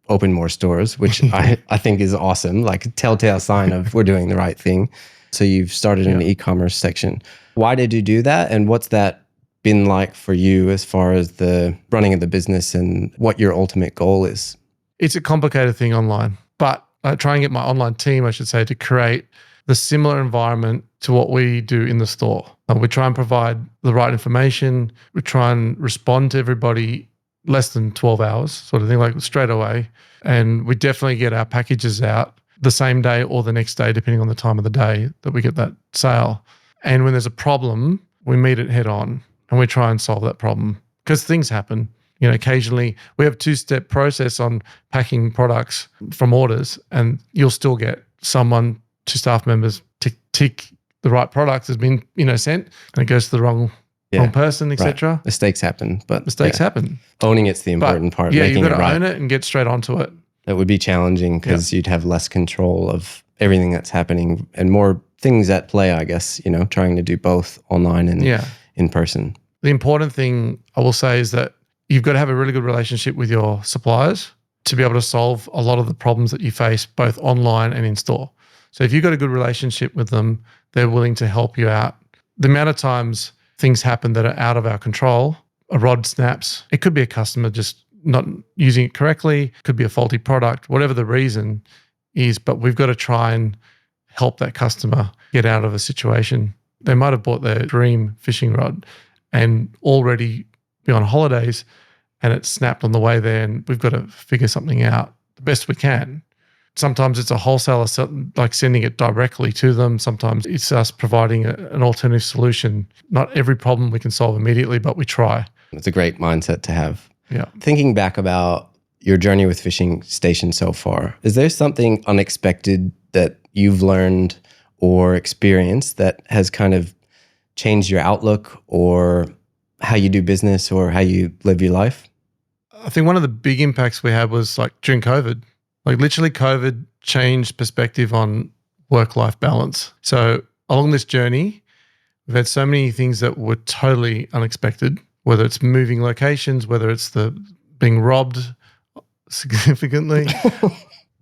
open more stores, which I think is awesome, like a telltale sign of we're doing the right thing. So you've started an e-commerce section. Why did you do that? And what's that been like for you as far as the running of the business and what your ultimate goal is? It's a complicated thing online, but I try and get my online team, I should say, to create the similar environment to what we do in the store. We try and provide the right information. We try and respond to everybody less than 12 hours, sort of thing, like straight away. And we definitely get our packages out the same day or the next day, depending on the time of the day that we get that sale. And when there's a problem, we meet it head on and we try and solve that problem, because things happen. You know, occasionally we have a 2-step process on packing products from orders, and you'll still get two staff members tick the right product has been, sent, and it goes to the wrong person, etc. Right. Mistakes happen, but mistakes happen. Owning it's the important part. Yeah, you've got to own it and get straight onto it. That would be challenging because you'd have less control of everything that's happening and more things at play, I guess, trying to do both online and in person. The important thing I will say is that you've got to have a really good relationship with your suppliers to be able to solve a lot of the problems that you face both online and in store. So if you've got a good relationship with them, they're willing to help you out. The amount of times things happen that are out of our control, a rod snaps, it could be a customer just not using it correctly, could be a faulty product, whatever the reason is, but we've got to try and help that customer get out of a situation. They might have bought their dream fishing rod and already be on holidays and it snapped on the way there, and we've got to figure something out the best we can. Sometimes it's a wholesaler like sending it directly to them. Sometimes it's us providing an alternative solution. Not every problem we can solve immediately, but we try. It's a great mindset to have. Yeah. Thinking back about your journey with Fishing Station so far, is there something unexpected that you've learned or experienced that has kind of changed your outlook or how you do business or how you live your life? I think one of the big impacts we had was like during COVID. Like literally COVID changed perspective on work-life balance. So along this journey, we've had so many things that were totally unexpected, whether it's moving locations, whether it's the being robbed significantly.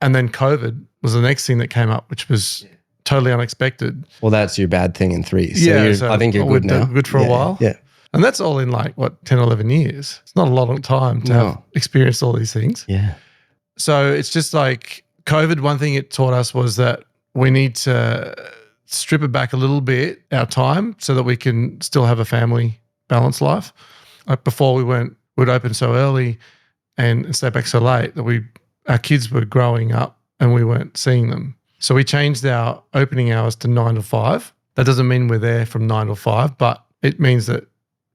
And then COVID was the next thing that came up, which was totally unexpected. Well, that's your bad thing in 3. So I think you're good now. Good for a while. Yeah. And that's all in 10, 11 years. It's not a lot of time to have experienced all these things. Yeah. So it's just like COVID, one thing it taught us was that we need to strip it back a little bit, our time, so that we can still have a family balanced life. Like before we'd open so early and stay back so late that our kids were growing up and we weren't seeing them. So we changed our opening hours to 9 to 5. That doesn't mean we're there from 9 to 5, but it means that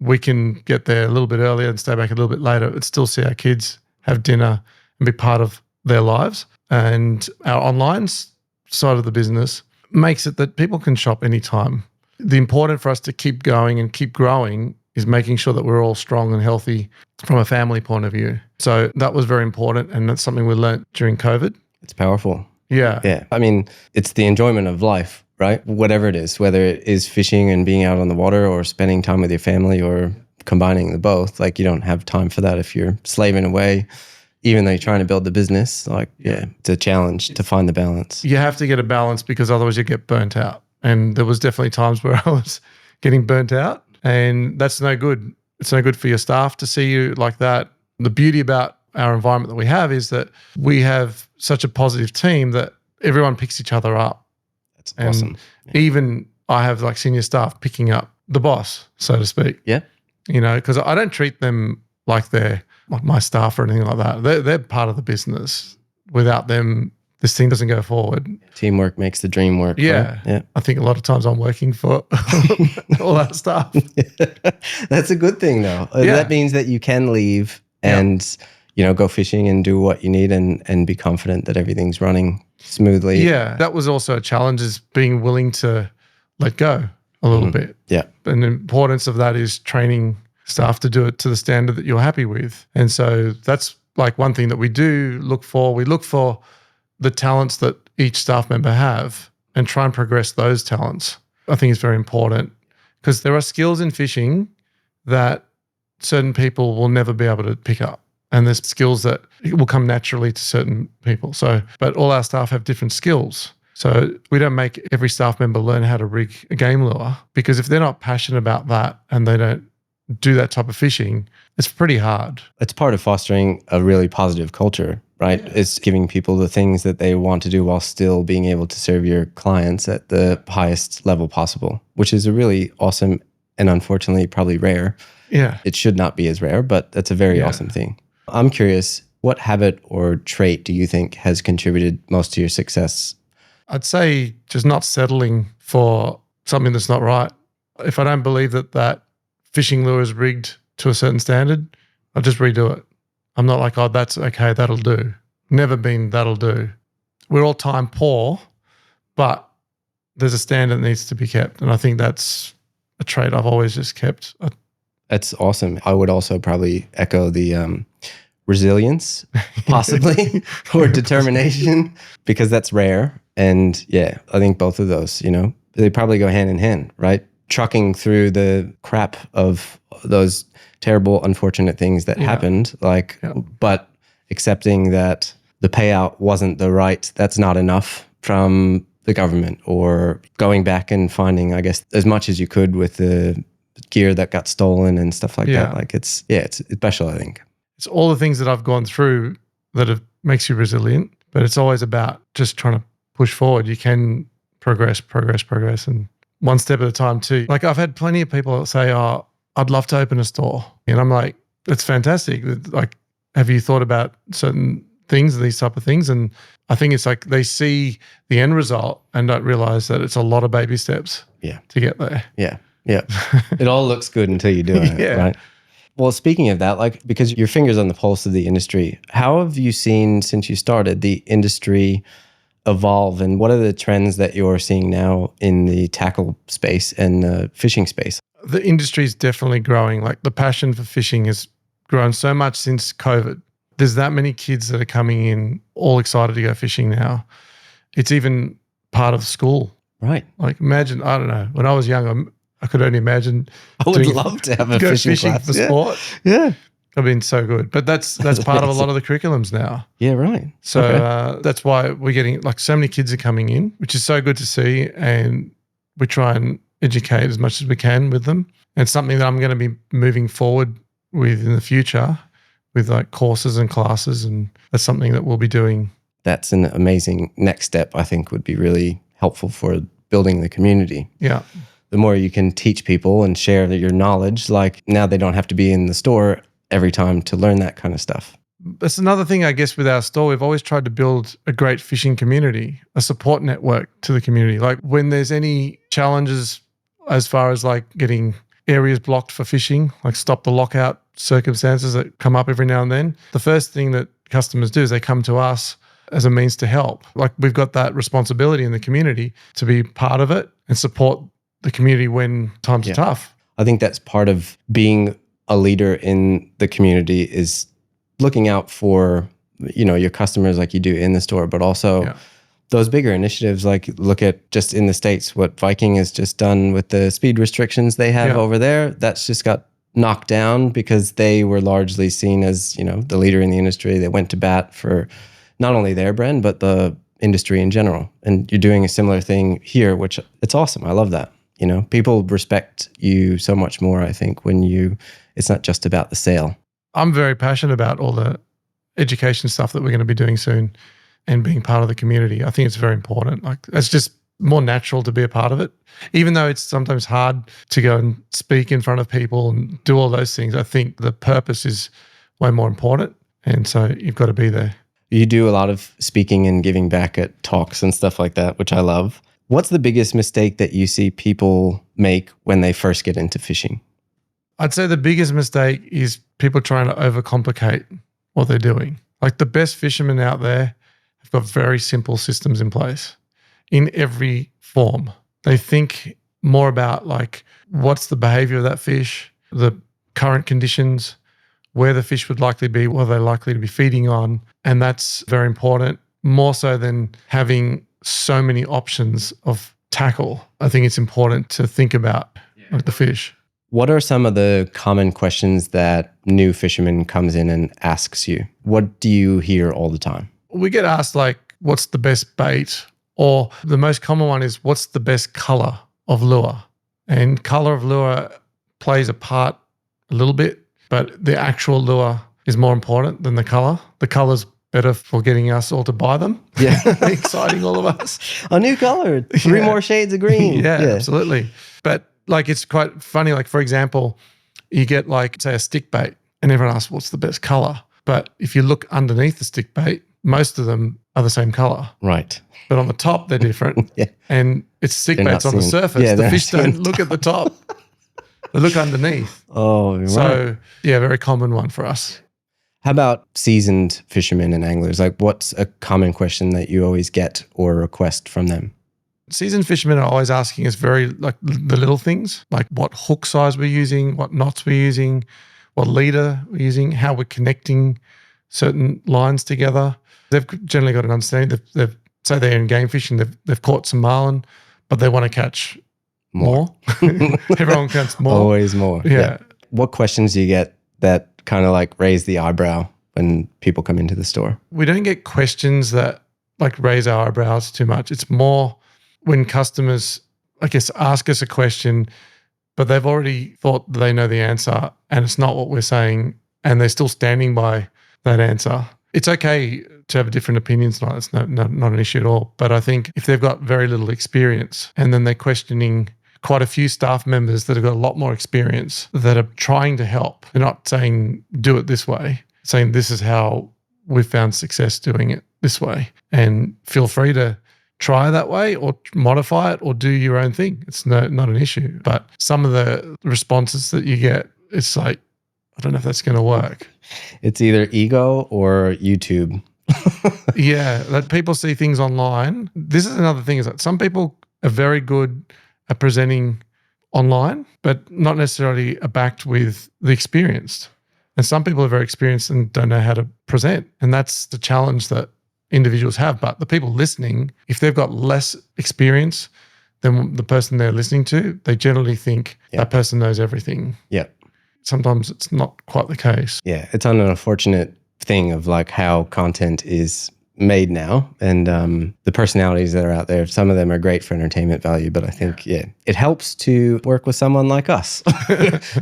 we can get there a little bit earlier and stay back a little bit later, but still see our kids, have dinner and be part of their lives. And our online side of the business makes it that people can shop anytime. The important for us to keep going and keep growing is making sure that we're all strong and healthy from a family point of view. So that was very important, and that's something we learnt during COVID. It's powerful. Yeah. Yeah. I mean, it's the enjoyment of life, right? Whatever it is, whether it is fishing and being out on the water or spending time with your family or combining the both. Like, you don't have time for that if you're slaving away, even though you're trying to build the business. Like, yeah, it's a challenge to find the balance. You have to get a balance because otherwise you get burnt out. And there was definitely times where I was getting burnt out, and that's no good. It's no good for your staff to see you like that. The beauty about our environment that we have is that we have such a positive team that everyone picks each other up. That's awesome. Yeah. Even I have like senior staff picking up the boss, so to speak. Yeah. You know, because I don't treat them like they're like my staff or anything like that. They're part of the business. Without them, this thing doesn't go forward. Teamwork makes the dream work. Yeah. Right? Yeah. I think a lot of times I'm working for all that stuff. That's a good thing, though. Yeah. That means that you can leave and, go fishing and do what you need and be confident that everything's running smoothly. Yeah. That was also a challenge, is being willing to let go a little bit. Yeah. And the importance of that is training staff to do it to the standard that you're happy with. And so that's like one thing that we do look for. We look for the talents that each staff member have and try and progress those talents. I think it's very important because there are skills in fishing that certain people will never be able to pick up. And there's skills that will come naturally to certain people. So, but all our staff have different skills. So we don't make every staff member learn how to rig a game lure, because if they're not passionate about that and they don't do that type of fishing, it's pretty hard. It's part of fostering a really positive culture, right? Yeah. It's giving people the things that they want to do while still being able to serve your clients at the highest level possible, which is a really awesome and unfortunately probably rare. Yeah. It should not be as rare, but that's a very awesome thing. I'm curious, what habit or trait do you think has contributed most to your success? I'd say just not settling for something that's not right. If I don't believe that fishing lure is rigged to a certain standard, I'll just redo it. I'm not like, oh, that's okay, that'll do. Never been that'll do. We're all time poor, but there's a standard that needs to be kept. And I think that's a trait I've always just kept. That's awesome. I would also probably echo the resilience, possibly, or determination, because that's rare. And yeah, I think both of those, they probably go hand in hand, right? Trucking through the crap of those terrible, unfortunate things that happened, but accepting that the payout wasn't that's not enough from the government, or going back and finding, I guess, as much as you could with the gear that got stolen and stuff like that. Like it's special, I think. It's all the things that I've gone through that makes you resilient, but it's always about just trying to push forward. You can progress, and one step at a time too. Like, I've had plenty of people that say, oh, I'd love to open a store. And I'm like, that's fantastic. Like, have you thought about certain things, these type of things? And I think it's like they see the end result and don't realize that it's a lot of baby steps to get there. Yeah. It all looks good until you do it, right? Well, speaking of that, because your finger's on the pulse of the industry, how have you seen, since you started, the industry evolve, and what are the trends that you're seeing now in the tackle space and the fishing space? The industry is definitely growing. Like, the passion for fishing has grown so much since COVID. There's that many kids that are coming in all excited to go fishing now. It's even part of school. Right. Like, imagine, I don't know, when I was young, I could only imagine. I would love to have a fishing class. For sport. Yeah. I've been so good. But that's part of a lot of the curriculums now. Yeah, right. So that's why we're getting, so many kids are coming in, which is so good to see. And we try and educate as much as we can with them. And it's something that I'm going to be moving forward with in the future, with courses and classes. And that's something that we'll be doing. That's an amazing next step, I think, would be really helpful for building the community. Yeah. The more you can teach people and share your knowledge, now they don't have to be in the store every time to learn that kind of stuff. That's another thing, I guess, with our store. We've always tried to build a great fishing community, a support network to the community. Like, when there's any challenges as far as getting areas blocked for fishing, stop the lockout circumstances that come up every now and then, the first thing that customers do is they come to us as a means to help. We've got that responsibility in the community to be part of it and support the community when times are tough. I think that's part of being a leader in the community, is looking out for, your customers like you do in the store, but also those bigger initiatives. Like look at just in the States, what Viking has just done with the speed restrictions they have over there. That's just got knocked down because they were largely seen as, the leader in the industry. They went to bat for not only their brand, but the industry in general. And you're doing a similar thing here, which it's awesome. I love that. People respect you so much more, I think, when it's not just about the sale. I'm very passionate about all the education stuff that we're going to be doing soon and being part of the community. I think it's very important. Like, it's just more natural to be a part of it. Even though it's sometimes hard to go and speak in front of people and do all those things, I think the purpose is way more important. And so you've got to be there. You do a lot of speaking and giving back at talks and stuff like that, which I love. What's the biggest mistake that you see people make when they first get into fishing? I'd say the biggest mistake is people trying to overcomplicate what they're doing. Like the best fishermen out there have got very simple systems in place in every form. They think more about like what's the behavior of that fish, the current conditions, where the fish would likely be, what they're likely to be feeding on. And that's very important, more so than having so many options of tackle. I think it's important to think about like the fish. What are some of the common questions that new fisherman comes in and asks you? What do you hear all the time? We get asked like, what's the best bait? Or the most common one is, what's the best color of lure? And color of lure plays a part a little bit, but the actual lure is more important than the color. The color's better for getting us all to buy them. Yeah. Exciting all of us. A new color, three more shades of green. Yeah, absolutely. But like, it's quite funny. Like, for example, you get like, say, a stick bait and everyone asks, what's the best color? But if you look underneath the stick bait, most of them are the same color. Right. But on the top, they're different. And it's stick baits on the surface. Yeah, the fish don't look at the top. They look underneath. Oh, right. So, yeah, very common one for us. How about seasoned fishermen and anglers? Like, what's a common question that you always get or request from them? Seasoned fishermen are always asking us very, like, the little things, like what hook size we're using, what knots we're using, what leader we're using, how we're connecting certain lines together. They've generally got an understanding. They've say they're in game fishing, they've caught some marlin, but they want to catch more. Everyone wants more. Always more. Yeah. What questions do you get that kind of like raise the eyebrow when people come into the store? We don't get questions that like raise our eyebrows too much. It's more when customers, I guess, ask us a question, but they've already thought they know the answer and it's not what we're saying and they're still standing by that answer. It's okay to have different opinions. It's not an issue at all. But I think if they've got very little experience and then they're questioning quite a few staff members that have got a lot more experience that are trying to help, they're not saying do it this way, saying this is how we've found success doing it this way. And feel free to try that way or modify it or do your own thing. It's not an issue. But some of the responses that you get, it's like, I don't know if that's going to work. It's either ego or YouTube. Yeah, that people see things online. This is another thing, is that some people are very good at presenting online, but not necessarily are backed with the experience. And some people are very experienced and don't know how to present. And that's the challenge that individuals have. But the people listening, if they've got less experience than the person they're listening to, they generally think that person knows everything. Yeah. Sometimes it's not quite the case. Yeah, it's an unfortunate thing of like how content is made now, and the personalities that are out there, some of them are great for entertainment value, but I think it helps to work with someone like us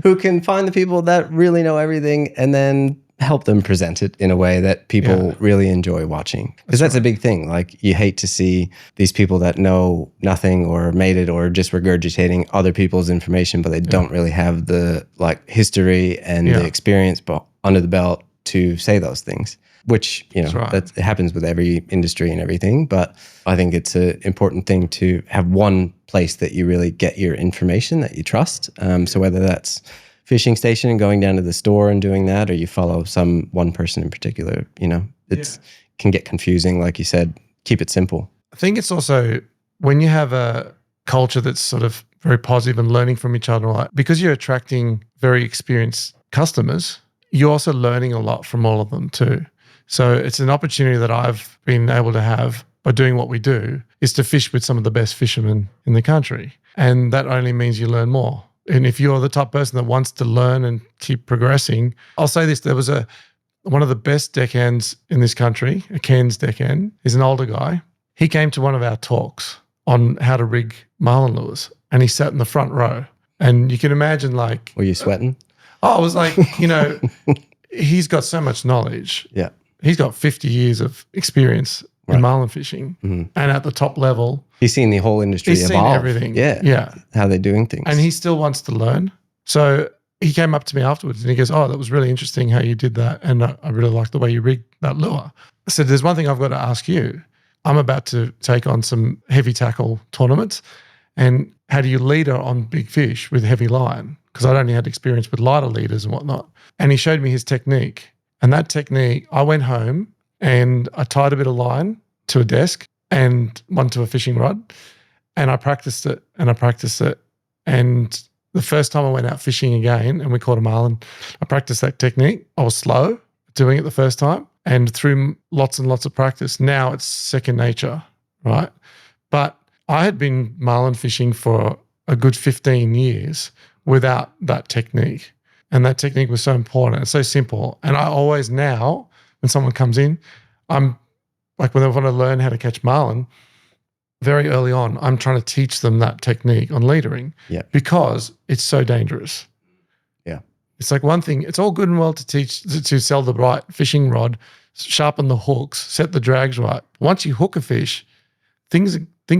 who can find the people that really know everything and then help them present it in a way that people really enjoy watching, because that's a big thing. Like, you hate to see these people that know nothing or made it or just regurgitating other people's information, but they don't really have the like history and the experience under the belt to say those things, which, that happens with every industry and everything. But I think it's an important thing to have one place that you really get your information that you trust. So whether that's fishing station and going down to the store and doing that, or you follow one person in particular, it can get confusing. Like you said, keep it simple. I think it's also when you have a culture that's sort of very positive and learning from each other. Like, because you're attracting very experienced customers, you're also learning a lot from all of them too. So it's an opportunity that I've been able to have by doing what we do, is to fish with some of the best fishermen in the country. And that only means you learn more. And if you're the type of person that wants to learn and keep progressing, I'll say this, there was one of the best deckhands in this country, a Cairns deckhand. He's an older guy. He came to one of our talks on how to rig marlin lures, and he sat in the front row. And you can imagine, like... Were you sweating? Oh, I was like, he's got so much knowledge. Yeah. He's got 50 years of experience in marlin fishing, and at the top level. He's seen the whole industry evolve. He's seen everything. Yeah. How they're doing things. And he still wants to learn. So he came up to me afterwards and he goes, "Oh, that was really interesting how you did that. And I really like the way you rigged that lure." I said, "There's one thing I've got to ask you. I'm about to take on some heavy tackle tournaments. And how do you leader on big fish with heavy line? Because I'd only had experience with lighter leaders and whatnot." And he showed me his technique. And that technique, I went home and I tied a bit of line to a desk and one to a fishing rod. And I practiced it and I practiced it. And the first time I went out fishing again and we caught a marlin, I practiced that technique. I was slow doing it the first time. And through lots and lots of practice, now it's second nature, right? But I had been marlin fishing for a good 15 years without that technique. And that technique was so important. It's so simple. And I always now, when someone comes in, I'm like, when they want to learn how to catch marlin, very early on, I'm trying to teach them that technique on leadering because it's so dangerous. Yeah. It's like one thing, it's all good and well to teach, to sell the right fishing rod, sharpen the hooks, set the drags right. Once you hook a fish, things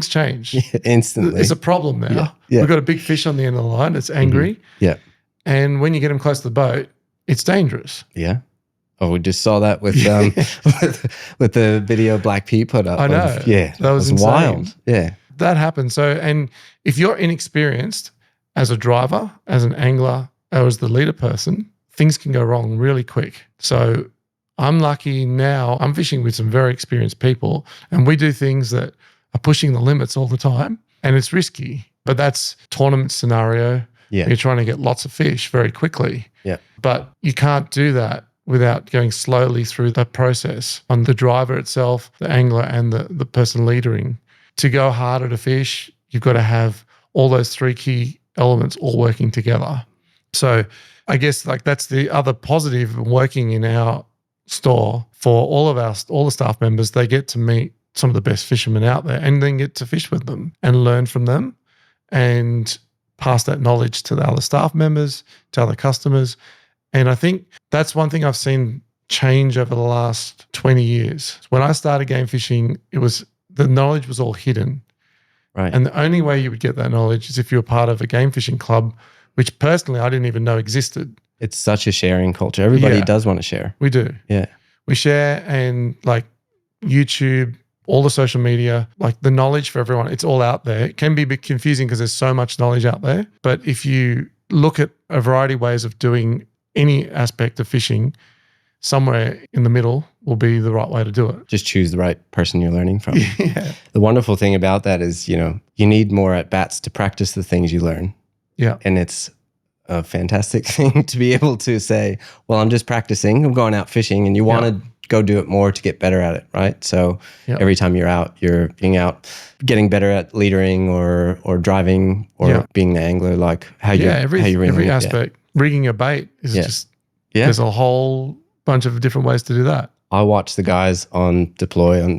change. Yeah, instantly. There's a problem now. Yeah. We've got a big fish on the end of the line. It's angry. Yeah. And when you get them close to the boat, it's dangerous. Yeah. Oh, we just saw that with with the video Black Pete put up. I know. That was wild. Yeah. That happens. So, and if you're inexperienced as a driver, as an angler, or as the leader person, things can go wrong really quick. So I'm lucky now. I'm fishing with some very experienced people and we do things that are pushing the limits all the time and it's risky, but that's tournament scenario. Yeah. You're trying to get lots of fish very quickly. Yeah. But you can't do that without going slowly through that process on the driver itself, the angler and the person leadering. To go harder to fish, you've got to have all those three key elements all working together. So I guess like that's the other positive of working in our store for all the staff members. They get to meet some of the best fishermen out there and then get to fish with them and learn from them and pass that knowledge to the other staff members, to other customers. And I think that's one thing I've seen change over the last 20 years. When I started game fishing, the knowledge was all hidden. Right. And the only way you would get that knowledge is if you were part of a game fishing club, which personally I didn't even know existed. It's such a sharing culture. Everybody does want to share. We do. Yeah. We share, and like YouTube, all the social media, like the knowledge for everyone, it's all out there. It can be a bit confusing because there's so much knowledge out there. But if you look at a variety of ways of doing any aspect of fishing, somewhere in the middle will be the right way to do it. Just choose the right person you're learning from. Yeah. The wonderful thing about that is, you need more at-bats to practice the things you learn. Yeah. And it's a fantastic thing to be able to say, well, I'm just practicing, I'm going out fishing, and you want to go do it more to get better at it, right? So every time you're out, you're being out, getting better at leadering or driving or being the angler, like how you every aspect. Rigging a bait is just, there's a whole bunch of different ways to do that. I watch the guys on Deploy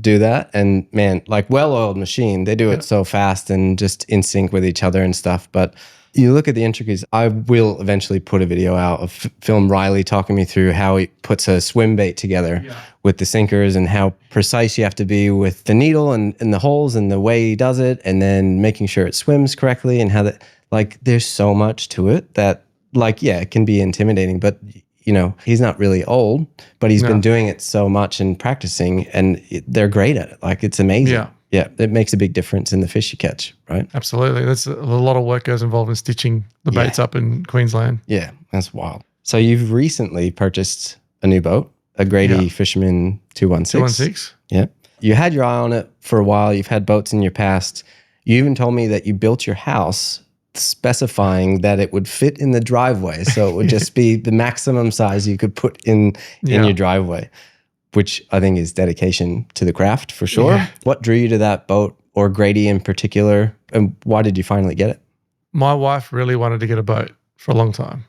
do that, and man, like well-oiled machine, they do it so fast and just in sync with each other and stuff. But you look at the intricacies. I will eventually put a video out of film Riley talking me through how he puts a swim bait together with the sinkers and how precise you have to be with the needle and the holes and the way he does it, and then making sure it swims correctly and how that, like, there's so much to it that, like, it can be intimidating, but he's not really old, but he's been doing it so much and practicing, and they're great at it. Like, it's amazing. Yeah, it makes a big difference in the fish you catch, right? Absolutely. That's a lot of work goes involved in stitching the baits up in Queensland. Yeah, that's wild. So you've recently purchased a new boat, a Grady Fisherman 216. 216. Yeah. You had your eye on it for a while. You've had boats in your past. You even told me that you built your house specifying that it would fit in the driveway. So it would just be the maximum size you could put in your driveway, which I think is dedication to the craft for sure. Yeah. What drew you to that boat, or Grady in particular, and why did you finally get it? My wife really wanted to get a boat for a long time.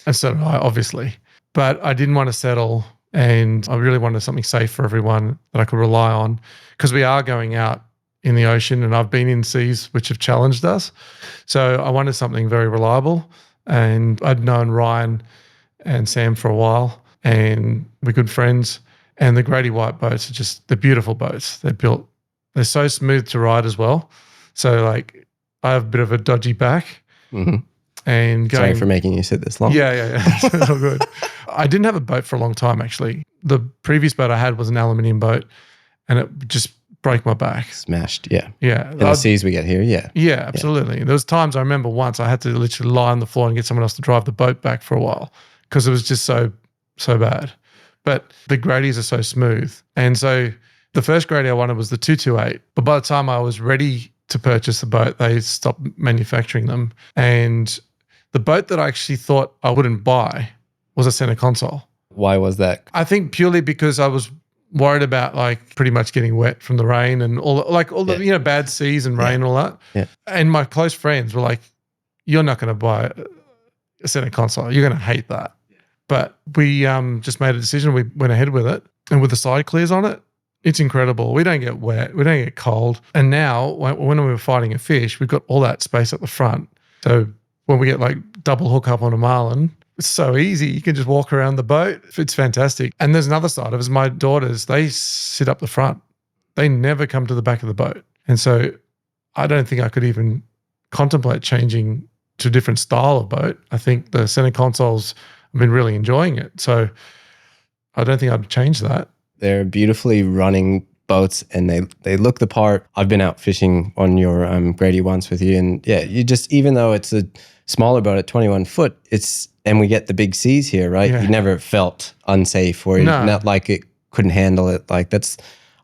And so did I, obviously. But I didn't want to settle, and I really wanted something safe for everyone that I could rely on, because we are going out in the ocean, and I've been in seas which have challenged us. So I wanted something very reliable, and I'd known Ryan and Sam for a while, and we're good friends. And the Grady white boats are just, they're beautiful boats. They're so smooth to ride as well. So like, I have a bit of a dodgy back. Mm-hmm. And Sorry for making you sit this long. Yeah. It's all good. I didn't have a boat for a long time, actually. The previous boat I had was an aluminium boat, and it just broke my back. Smashed, yeah. Yeah. In the seas we get here, yeah. Yeah, absolutely. There was times I remember once I had to literally lie on the floor and get someone else to drive the boat back for a while, because it was just so bad. But the Gradys are so smooth. And so the first Grady I wanted was the 228. But by the time I was ready to purchase the boat, they stopped manufacturing them. And the boat that I actually thought I wouldn't buy was a center console. Why was that? I think purely because I was worried about like pretty much getting wet from the rain and all the bad seas and rain and all that. Yeah. And my close friends were like, "You're not going to buy a center console. You're going to hate that." But we just made a decision. We went ahead with it, and with the side clears on it, it's incredible. We don't get wet. We don't get cold. And now when we were fighting a fish, we've got all that space at the front. So when we get like double hook up on a marlin, it's so easy. You can just walk around the boat. It's fantastic. And there's another side of it. My daughters, they sit up the front. They never come to the back of the boat. And so I don't think I could even contemplate changing to a different style of boat. I think the center consoles, I've been really enjoying it. So I don't think I'd change that. They're beautifully running boats, and they look the part. I've been out fishing on your Grady once with you, and yeah, you just, even though it's a smaller boat at 21 foot, and we get the big seas here, right? Yeah. You never felt unsafe or not like it couldn't handle it. Like that's,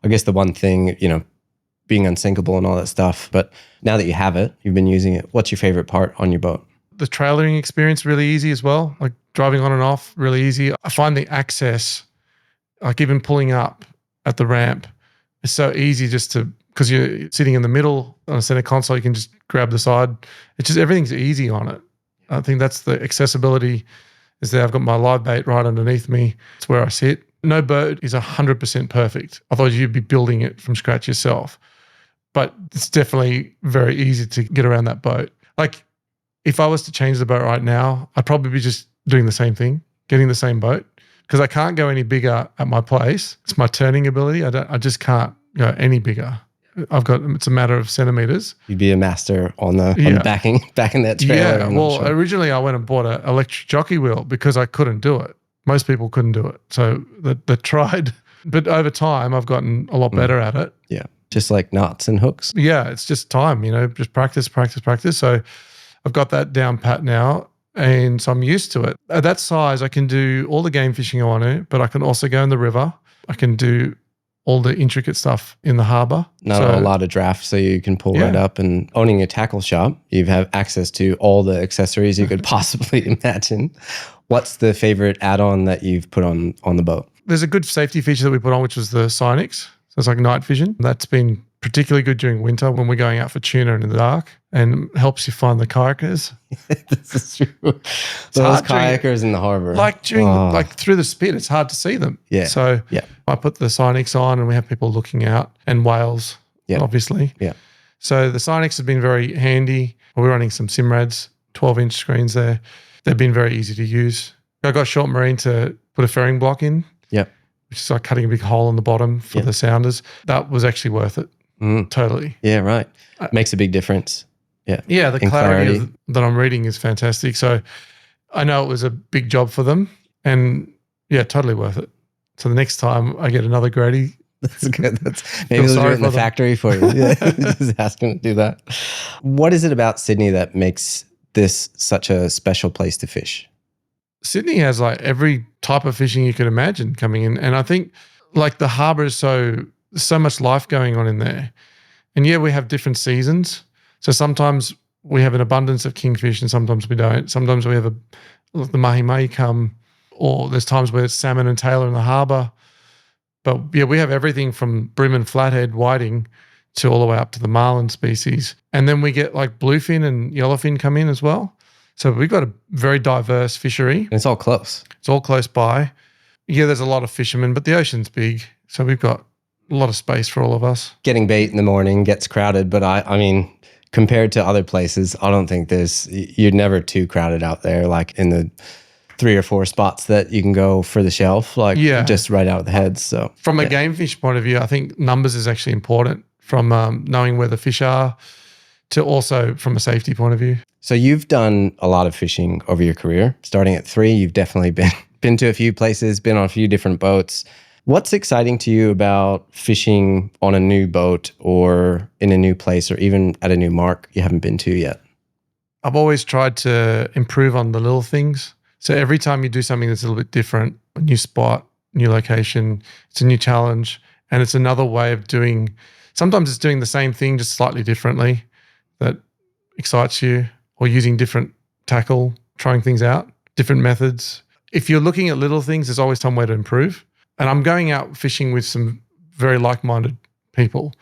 I guess, the one thing, being unsinkable and all that stuff. But now that you have it, you've been using it. What's your favorite part on your boat? The trailering experience really easy as well. Like driving on and off, really easy. I find the access, like even pulling up at the ramp, is so easy because you're sitting in the middle on a center console, you can just grab the side. It's just, everything's easy on it. I think that's the accessibility is there. I've got my live bait right underneath me. It's where I sit. No boat is 100% perfect. Otherwise you'd be building it from scratch yourself. But it's definitely very easy to get around that boat. Like if I was to change the boat right now, I'd probably be just doing the same thing, getting the same boat, because I can't go any bigger at my place. It's my turning ability. I just can't go any bigger. It's a matter of centimeters. You'd be a master on the backing that trailer. Yeah, well, originally I went and bought an electric jockey wheel because I couldn't do it. Most people couldn't do it. So they tried. But over time, I've gotten a lot better at it. Yeah, just like knots and hooks. Yeah, it's just time, just practice. So I've got that down pat now. And so I'm used to it. At that size, I can do all the game fishing I want to, but I can also go in the river. I can do all the intricate stuff in the harbour. Not a lot of draft, so you can pull right up. And owning a tackle shop, you have access to all the accessories you could possibly imagine. What's the favorite add-on that you've put on the boat? There's a good safety feature that we put on, which was the Sinex. So it's like night vision. That's been particularly good during winter when we're going out for tuna in the dark, and helps you find the kayakers. This is true. Those kayakers in the harbor. Like through the spit, it's hard to see them. Yeah. So I put the Sinex on, and we have people looking out, and whales, obviously. Yeah. So the Sinex has been very handy. We're running some Simrads, 12-inch screens there. They've been very easy to use. I got Short Marine to put a fairing block in. Yep. Which is like cutting a big hole in the bottom for the sounders. That was actually worth it. Totally. Yeah, right. Makes a big difference. Yeah. Yeah, the clarity that I'm reading is fantastic. So I know it was a big job for them, and totally worth it. So the next time I get another Grady, that's good. Maybe they'll do it in the factory for you. Yeah, just ask them to do that. What is it about Sydney that makes this such a special place to fish? Sydney has like every type of fishing you can imagine coming in. And I think like the harbour is so much life going on in there. And we have different seasons. So sometimes we have an abundance of kingfish and sometimes we don't. Sometimes we have the mahi-mahi come, or there's times where it's salmon and tailor in the harbour. But yeah, we have everything from bream and flathead, whiting, to all the way up to the marlin species. And then we get like bluefin and yellowfin come in as well. So we've got a very diverse fishery. And it's all close. It's all close by. Yeah, there's a lot of fishermen, but the ocean's big. So we've got a lot of space for all of us. Getting bait in the morning gets crowded, but I mean, compared to other places, I don't think you're never too crowded out there, like in the 3 or 4 spots that you can go for the shelf, like just right out of the heads. So from a game fish point of view, I think numbers is actually important, from knowing where the fish are to also from a safety point of view. So you've done a lot of fishing over your career. Starting at 3, you've definitely been to a few places, been on a few different boats. What's exciting to you about fishing on a new boat or in a new place or even at a new mark you haven't been to yet? I've always tried to improve on the little things. So every time you do something that's a little bit different, a new spot, new location, it's a new challenge, and it's another way of doing. Sometimes it's doing the same thing just slightly differently that excites you, or using different tackle, trying things out, different methods. If you're looking at little things, there's always some way to improve. And I'm going out fishing with some very like-minded people.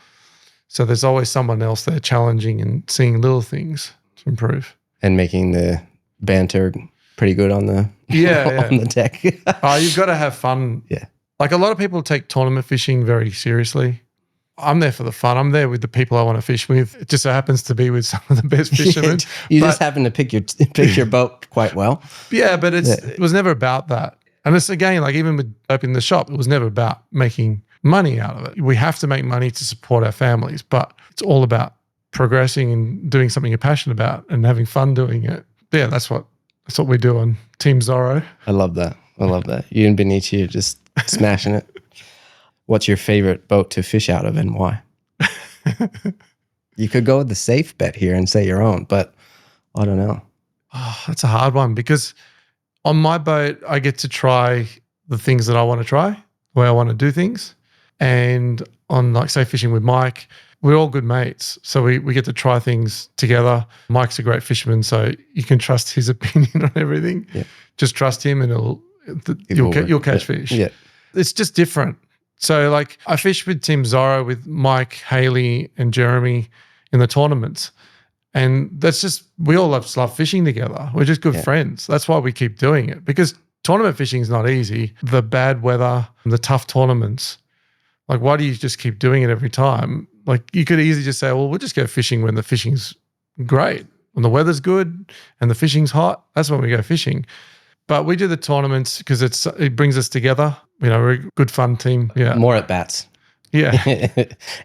So there's always someone else there challenging and seeing little things to improve. And making the banter pretty good on the on the deck. You've got to have fun. Yeah. Like a lot of people take tournament fishing very seriously. I'm there for the fun. I'm there with the people I want to fish with. It just so happens to be with some of the best fishermen. You just happen to pick your boat quite well. Yeah, but it was never about that. And it's again, like even with opening the shop, it was never about making money out of it. We have to make money to support our families, but it's all about progressing and doing something you're passionate about and having fun doing it. Yeah, that's what we do on Team Zorro. I love that. You and Benici are just smashing it. What's your favorite boat to fish out of and why? You could go with the safe bet here and say your own, but I don't know. Oh, that's a hard one because on my boat, I get to try the things that I want to try, the way I want to do things. And on, like, say, fishing with Mike, we're all good mates. So we get to try things together. Mike's a great fisherman, so you can trust his opinion on everything. Yeah. Just trust him and you'll catch fish. Yeah. It's just different. So like I fish with Team Zorro with Mike, Haley and Jeremy in the tournaments. And that's just, we all love fishing together. We're just good friends. That's why we keep doing it, because tournament fishing is not easy. The bad weather, the tough tournaments, like why do you just keep doing it every time? Like you could easily just say, well, we'll just go fishing when the fishing's great. When the weather's good and the fishing's hot, that's when we go fishing. But we do the tournaments because it brings us together. You know, we're a good fun team. Yeah. More at bats. Yeah.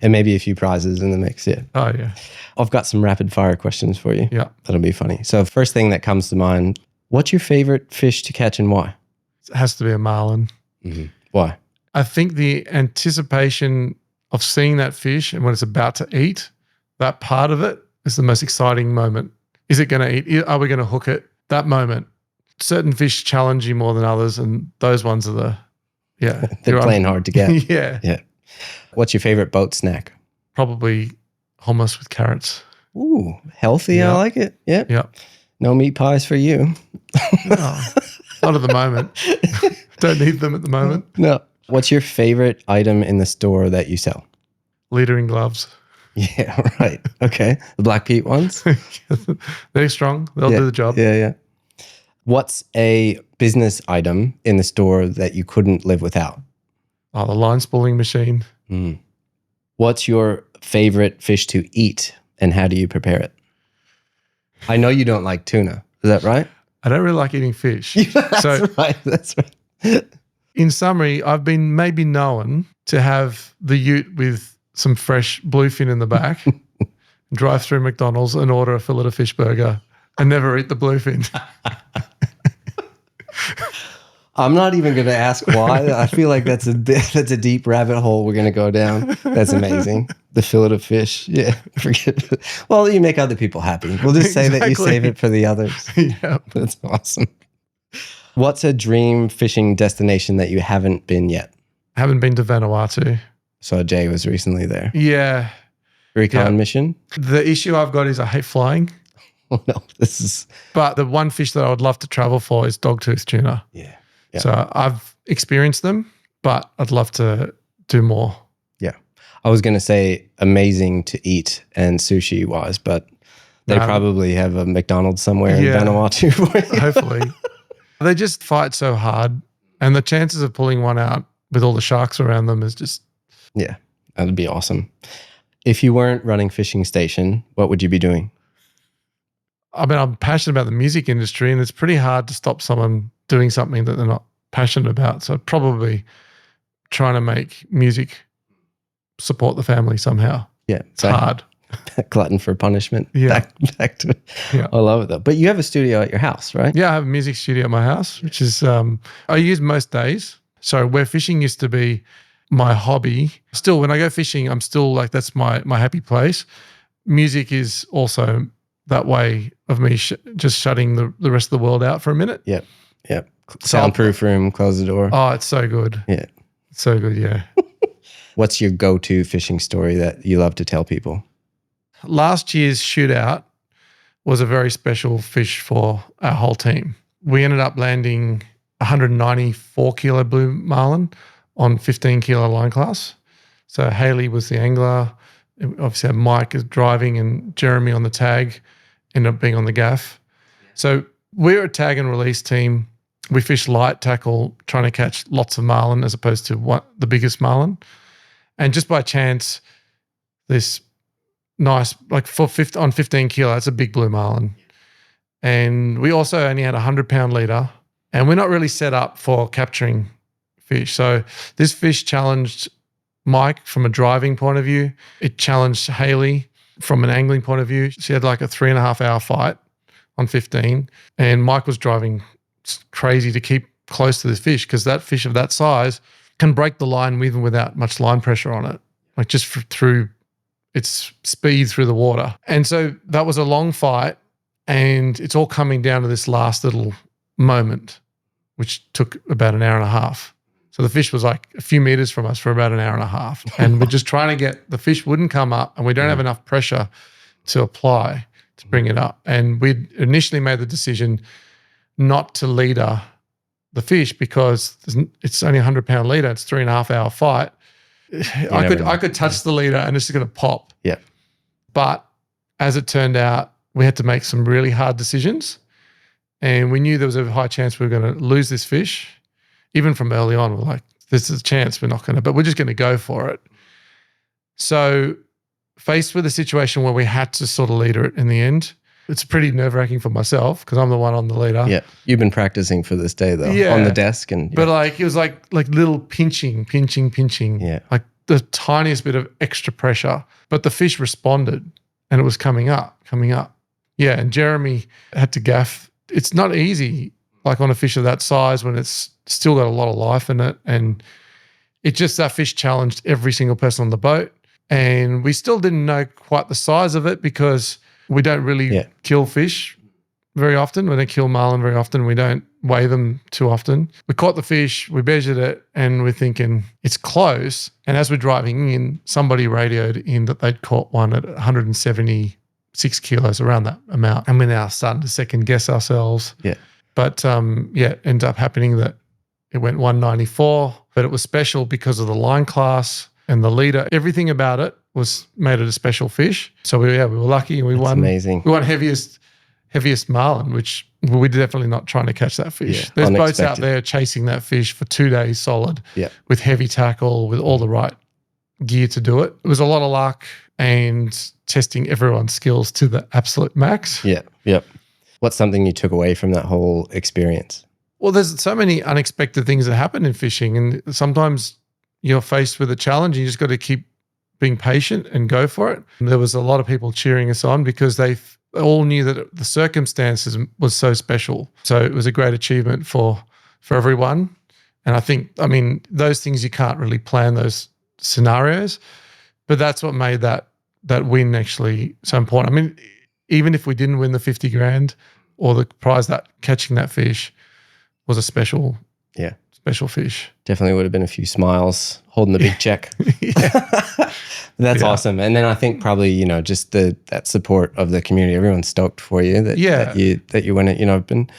And maybe a few prizes in the mix. Yeah. Oh, yeah. I've got some rapid fire questions for you. Yeah. That'll be funny. So first thing that comes to mind, what's your favorite fish to catch and why? It has to be a marlin. Mm-hmm. Why? I think the anticipation of seeing that fish and when it's about to eat, that part of it is the most exciting moment. Is it going to eat? Are we going to hook it? That moment. Certain fish challenge you more than others, and those ones are they're playing hard to get. Yeah. Yeah. What's your favorite boat snack? Probably hummus with carrots. Ooh, healthy. Yeah. I like it. Yeah. Yeah. No meat pies for you. No, not at the moment. Don't need them at the moment. No. What's your favorite item in the store that you sell? Leadering gloves. Yeah, right. Okay. The Black Pete ones? They're strong. They'll do the job. Yeah. What's a business item in the store that you couldn't live without? Oh, the line spooling machine. Mm. What's your favorite fish to eat and how do you prepare it? I know you don't like tuna. Is that right? I don't really like eating fish. That's right. In summary, I've been maybe known to have the ute with some fresh bluefin in the back, drive through McDonald's and order a fillet of fish burger and never eat the bluefin. I'm not even going to ask why. I feel like that's a deep rabbit hole we're going to go down. That's amazing. The fillet of fish. Yeah. Forget it. Well, you make other people happy. We'll just say that you save it for the others. Yeah. That's awesome. What's a dream fishing destination that you haven't been yet? I haven't been to Vanuatu. So Jay was recently there. Yeah. recon mission. The issue I've got is I hate flying. Oh no, this is But the one fish that I would love to travel for is dogtooth tuna. yeah. So I've experienced them, but I'd love to do more. Yeah. I was gonna say amazing to eat and sushi wise, but they probably have a McDonald's somewhere in Vanuatu for you. Hopefully. They just fight so hard, and the chances of pulling one out with all the sharks around them is just... Yeah, that'd be awesome. If you weren't running Fishing Station, what would you be doing? I mean, I'm passionate about the music industry, and it's pretty hard to stop someone doing something that they're not passionate about. So probably trying to make music support the family somehow. Yeah. It's hard. Glutton for punishment. Yeah. Back to it. Yeah. I love it though. But you have a studio at your house, right? Yeah, I have a music studio at my house, which is, I use most days. So where fishing used to be my hobby, still when I go fishing, I'm still like, that's my happy place. Music is also that way of me just shutting the rest of the world out for a minute. Yep. Yep. Soundproof room, close the door. Oh, it's so good. Yeah. It's so good, yeah. What's your go-to fishing story that you love to tell people? Last year's shootout was a very special fish for our whole team. We ended up landing 194 kilo blue marlin on 15 kilo line class. So Haley was the angler. Obviously had Mike as driving and Jeremy on the tag, ended up being on the gaff. So we're a tag and release team. We fish light tackle, trying to catch lots of marlin as opposed to the biggest marlin. And just by chance, this nice, like on 15 kilo, that's a big blue marlin. And we also only had a 100-pound leader, and we're not really set up for capturing fish. So this fish challenged Mike from a driving point of view. It challenged Haley from an angling point of view. She had like a 3.5-hour fight on 15, and Mike was driving crazy to keep close to this fish because that fish of that size can break the line even without much line pressure on it, like just through its speed through the water. And so that was a long fight, and it's all coming down to this last little moment, which took about an hour and a half. So the fish was like a few meters from us for about an hour and a half. And we're just trying to get, the fish wouldn't come up, and we don't have enough pressure to apply to bring it up. And we initially made the decision not to leader the fish because it's only a 100-pound leader. It's 3.5-hour fight. I could touch the leader and it's just going to pop. Yeah. But as it turned out, we had to make some really hard decisions, and we knew there was a high chance we were going to lose this fish. Even from early on, we're like, there's a chance we're not going to, but we're just going to go for it. So faced with a situation where we had to sort of leader it in the end, it's pretty nerve-wracking for myself because I'm the one on the leader. Yeah. You've been practicing for this day though, on the desk. But like, it was like little pinching. Yeah. Like the tiniest bit of extra pressure, but the fish responded and it was coming up. Yeah. And Jeremy had to gaff. It's not easy, like on a fish of that size when it's still got a lot of life in it. And it just, that fish challenged every single person on the boat. And we still didn't know quite the size of it because we don't really kill fish very often. We don't kill marlin very often. We don't weigh them too often. We caught the fish, we measured it, and we're thinking it's close. And as we're driving in, somebody radioed in that they'd caught one at 176 kilos, around that amount. And we're now starting to second guess ourselves. Yeah. But it ended up happening that it went 194, but it was special because of the line class and the leader. Everything about it made it a special fish. So we were lucky and we won. Amazing. We won heaviest marlin, which we're definitely not trying to catch that fish. Yeah, there's boats out there chasing that fish for 2 days solid with heavy tackle, with all the right gear to do it. It was a lot of luck and testing everyone's skills to the absolute max. Yeah. Yep. What's something you took away from that whole experience? Well, there's so many unexpected things that happen in fishing, and sometimes you're faced with a challenge and you just got to keep being patient and go for it. And there was a lot of people cheering us on because they all knew that the circumstances was so special. So it was a great achievement for everyone. And I mean, those things you can't really plan those scenarios, but that's what made that win actually so important. I mean, even if we didn't win the 50 grand or the prize, that catching that fish was a special special fish. Definitely would have been a few smiles holding the big check. That's awesome. And then I think probably, you know, just that support of the community. Everyone's stoked for you that you went, you know, been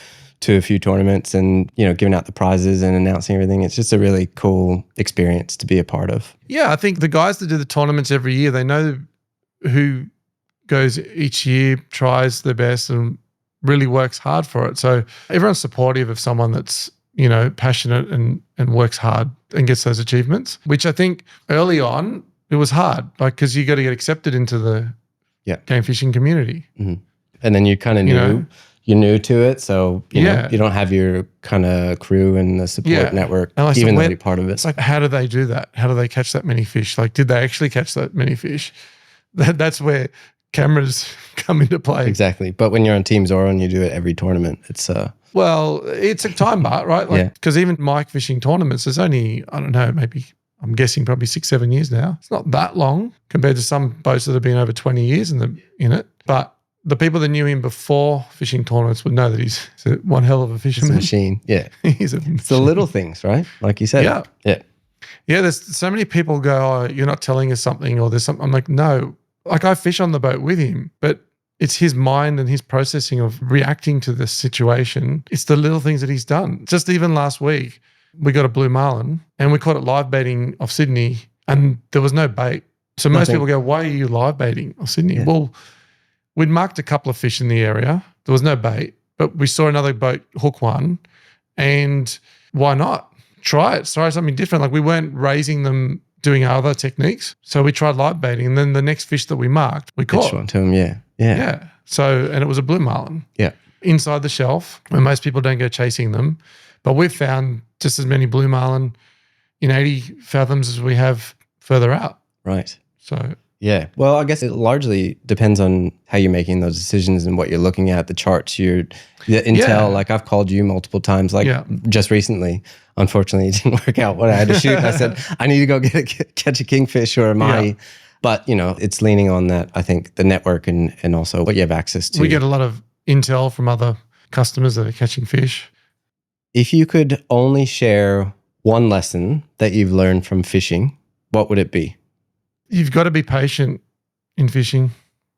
to a few tournaments and, you know, giving out the prizes and announcing everything. It's just a really cool experience to be a part of. Yeah, I think the guys that do the tournaments every year, they know who goes each year, tries their best and really works hard for it. So everyone's supportive of someone that's, you know, passionate and works hard and gets those achievements, which I think early on it was hard, like, because you got to get accepted into the game fishing community. Mm-hmm. And then you kind of knew, you're new to it. So, you know, you don't have your kind of crew and the support network, like, even though you're part of it. It's like, how do they do that? How do they catch that many fish? Like, did they actually catch that many fish? That's where cameras come into play. Exactly. But when you're on Team Zorro and you do it every tournament, it's well, it's a time bar, right? Like, because even Mike fishing tournaments, there's only, I don't know, maybe I'm guessing probably 6-7 years now. It's not that long compared to some boats that have been over 20 years in it. But the people that knew him before fishing tournaments would know that he's one hell of a fisherman. He's a machine. Yeah. He's a machine. It's the little things, right? Like you said. Yeah. Yeah. Yeah. There's so many people go, oh, you're not telling us something, or there's something. I'm like, no. Like, I fish on the boat with him, but it's his mind and his processing of reacting to this situation. It's the little things that he's done. Just even last week, we got a blue marlin and we caught it live baiting off Sydney and there was no bait. So most people go, why are you live baiting off Sydney? Yeah. Well, we'd marked a couple of fish in the area. There was no bait, but we saw another boat hook one, and why not? Try something different. Like, we weren't raising them doing other techniques. So we tried live baiting, and then the next fish that we marked, we caught. One to him, yeah. So, and it was a blue marlin. Yeah. Inside the shelf, where most people don't go chasing them. But we've found just as many blue marlin in 80 fathoms as we have further out. Right. So. Yeah. Well, I guess it largely depends on how you're making those decisions and what you're looking at, the charts, the intel. Yeah. Like, I've called you multiple times, like just recently. Unfortunately, it didn't work out what I had to shoot. And I said, I need to go catch a kingfish or a mahi. Yeah. But, you know, it's leaning on that, I think, the network and also what you have access to. We get a lot of intel from other customers that are catching fish. If you could only share one lesson that you've learned from fishing, what would it be? You've got to be patient in fishing.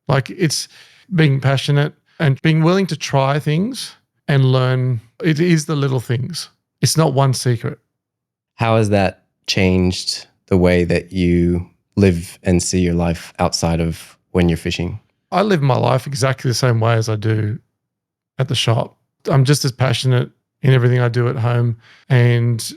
Like, it's being passionate and being willing to try things and learn. It is the little things. It's not one secret. How has that changed the way that you live and see your life outside of when you're fishing? I live my life exactly the same way as I do at the shop. I'm just as passionate in everything I do at home, and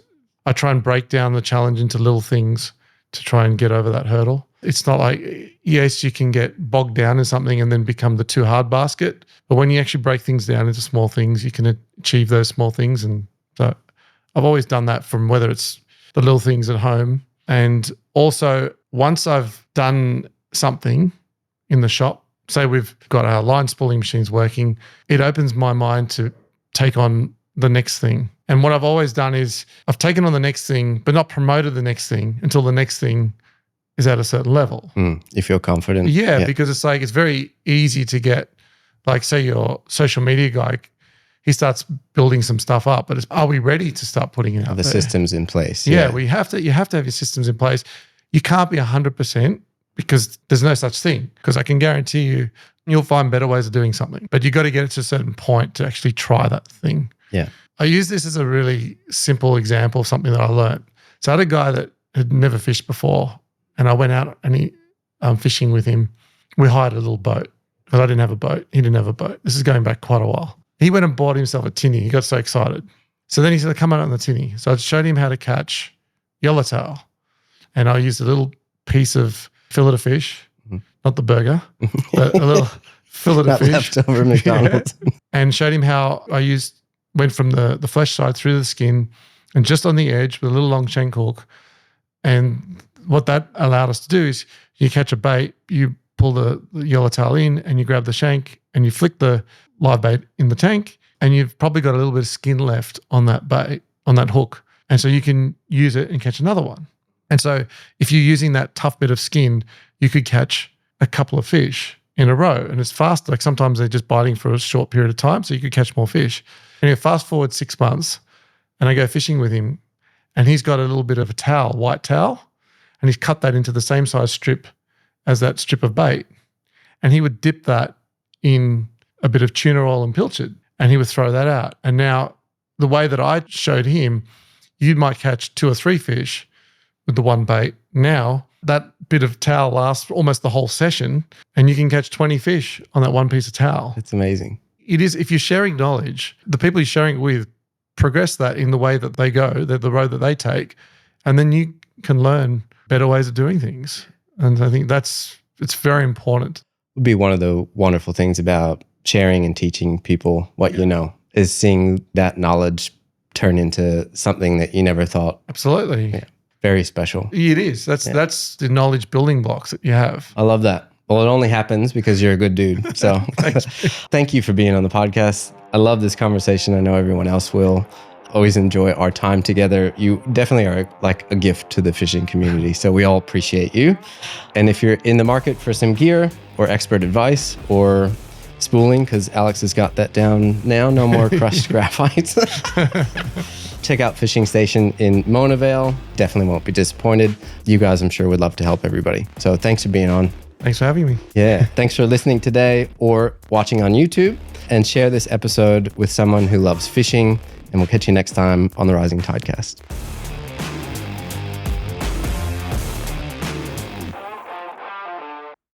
I try and break down the challenge into little things to try and get over that hurdle. It's not like, yes, you can get bogged down in something and then become the too hard basket, but when you actually break things down into small things, you can achieve those small things. And so I've always done that, from whether it's the little things at home, and also once I've done something in the shop, say we've got our line spooling machines working, it opens my mind to take on the next thing. And what I've always done is I've taken on the next thing, but not promoted the next thing until the next thing is at a certain level. You feel confident. Yeah, because it's like, it's very easy to get, like, say your social media guy, he starts building some stuff up, but are we ready to start putting it out the there? Systems in place. Yeah, you have to have your systems in place. You can't be 100% because there's no such thing, because I can guarantee you'll find better ways of doing something, but you got to get it to a certain point to actually try that thing. Yeah. I use this as a really simple example of something that I learned. So I had a guy that had never fished before, and I went out and fishing with him. We hired a little boat because I didn't have a boat. He didn't have a boat. This is going back quite a while. He went and bought himself a tinny. He got so excited. So then he said, come out on the tinny. So I showed him how to catch yellowtail, and I used a little piece of fillet of fish, not the burger, but a little fillet of fish. Leftover McDonald's. Yeah. And showed him how I went from the flesh side through the skin and just on the edge with a little long shank hook. And what that allowed us to do is, you catch a bait, you pull the yellowtail in and you grab the shank and you flick the live bait in the tank, and you've probably got a little bit of skin left on that bait, on that hook. And so you can use it and catch another one. And so if you're using that tough bit of skin, you could catch a couple of fish in a row, and it's faster. Like, sometimes they're just biting for a short period of time, so you could catch more fish. And you fast forward 6 months, and I go fishing with him, and he's got a little bit of a towel, white towel, and he's cut that into the same size strip as that strip of bait. And he would dip that in a bit of tuna oil and pilchard, and he would throw that out. And now the way that I showed him, you might catch 2 or 3 fish with the one bait. Now that bit of towel lasts almost the whole session, and you can catch 20 fish on that one piece of towel. It's amazing. It is, if you're sharing knowledge, the people you're sharing it with progress that in the way that they go, the road that they take, and then you can learn better ways of doing things. And I think it's very important. Would be one of the wonderful things about sharing and teaching people what you know, is seeing that knowledge turn into something that you never thought. Absolutely. Yeah. Very special. It is. That's the knowledge building blocks that you have. I love that. Well, it only happens because you're a good dude. So thank you for being on the podcast. I love this conversation. I know everyone else will. Always enjoy our time together. You definitely are like a gift to the fishing community. So we all appreciate you. And if you're in the market for some gear or expert advice or spooling, because Alex has got that down now, no more crushed graphites. Check out Fishing Station in Mona Vale. Definitely won't be disappointed. You guys, I'm sure, would love to help everybody. So thanks for being on. Thanks for having me. Yeah. Thanks for listening today or watching on YouTube, and share this episode with someone who loves fishing. And we'll catch you next time on the Rising Tidecast.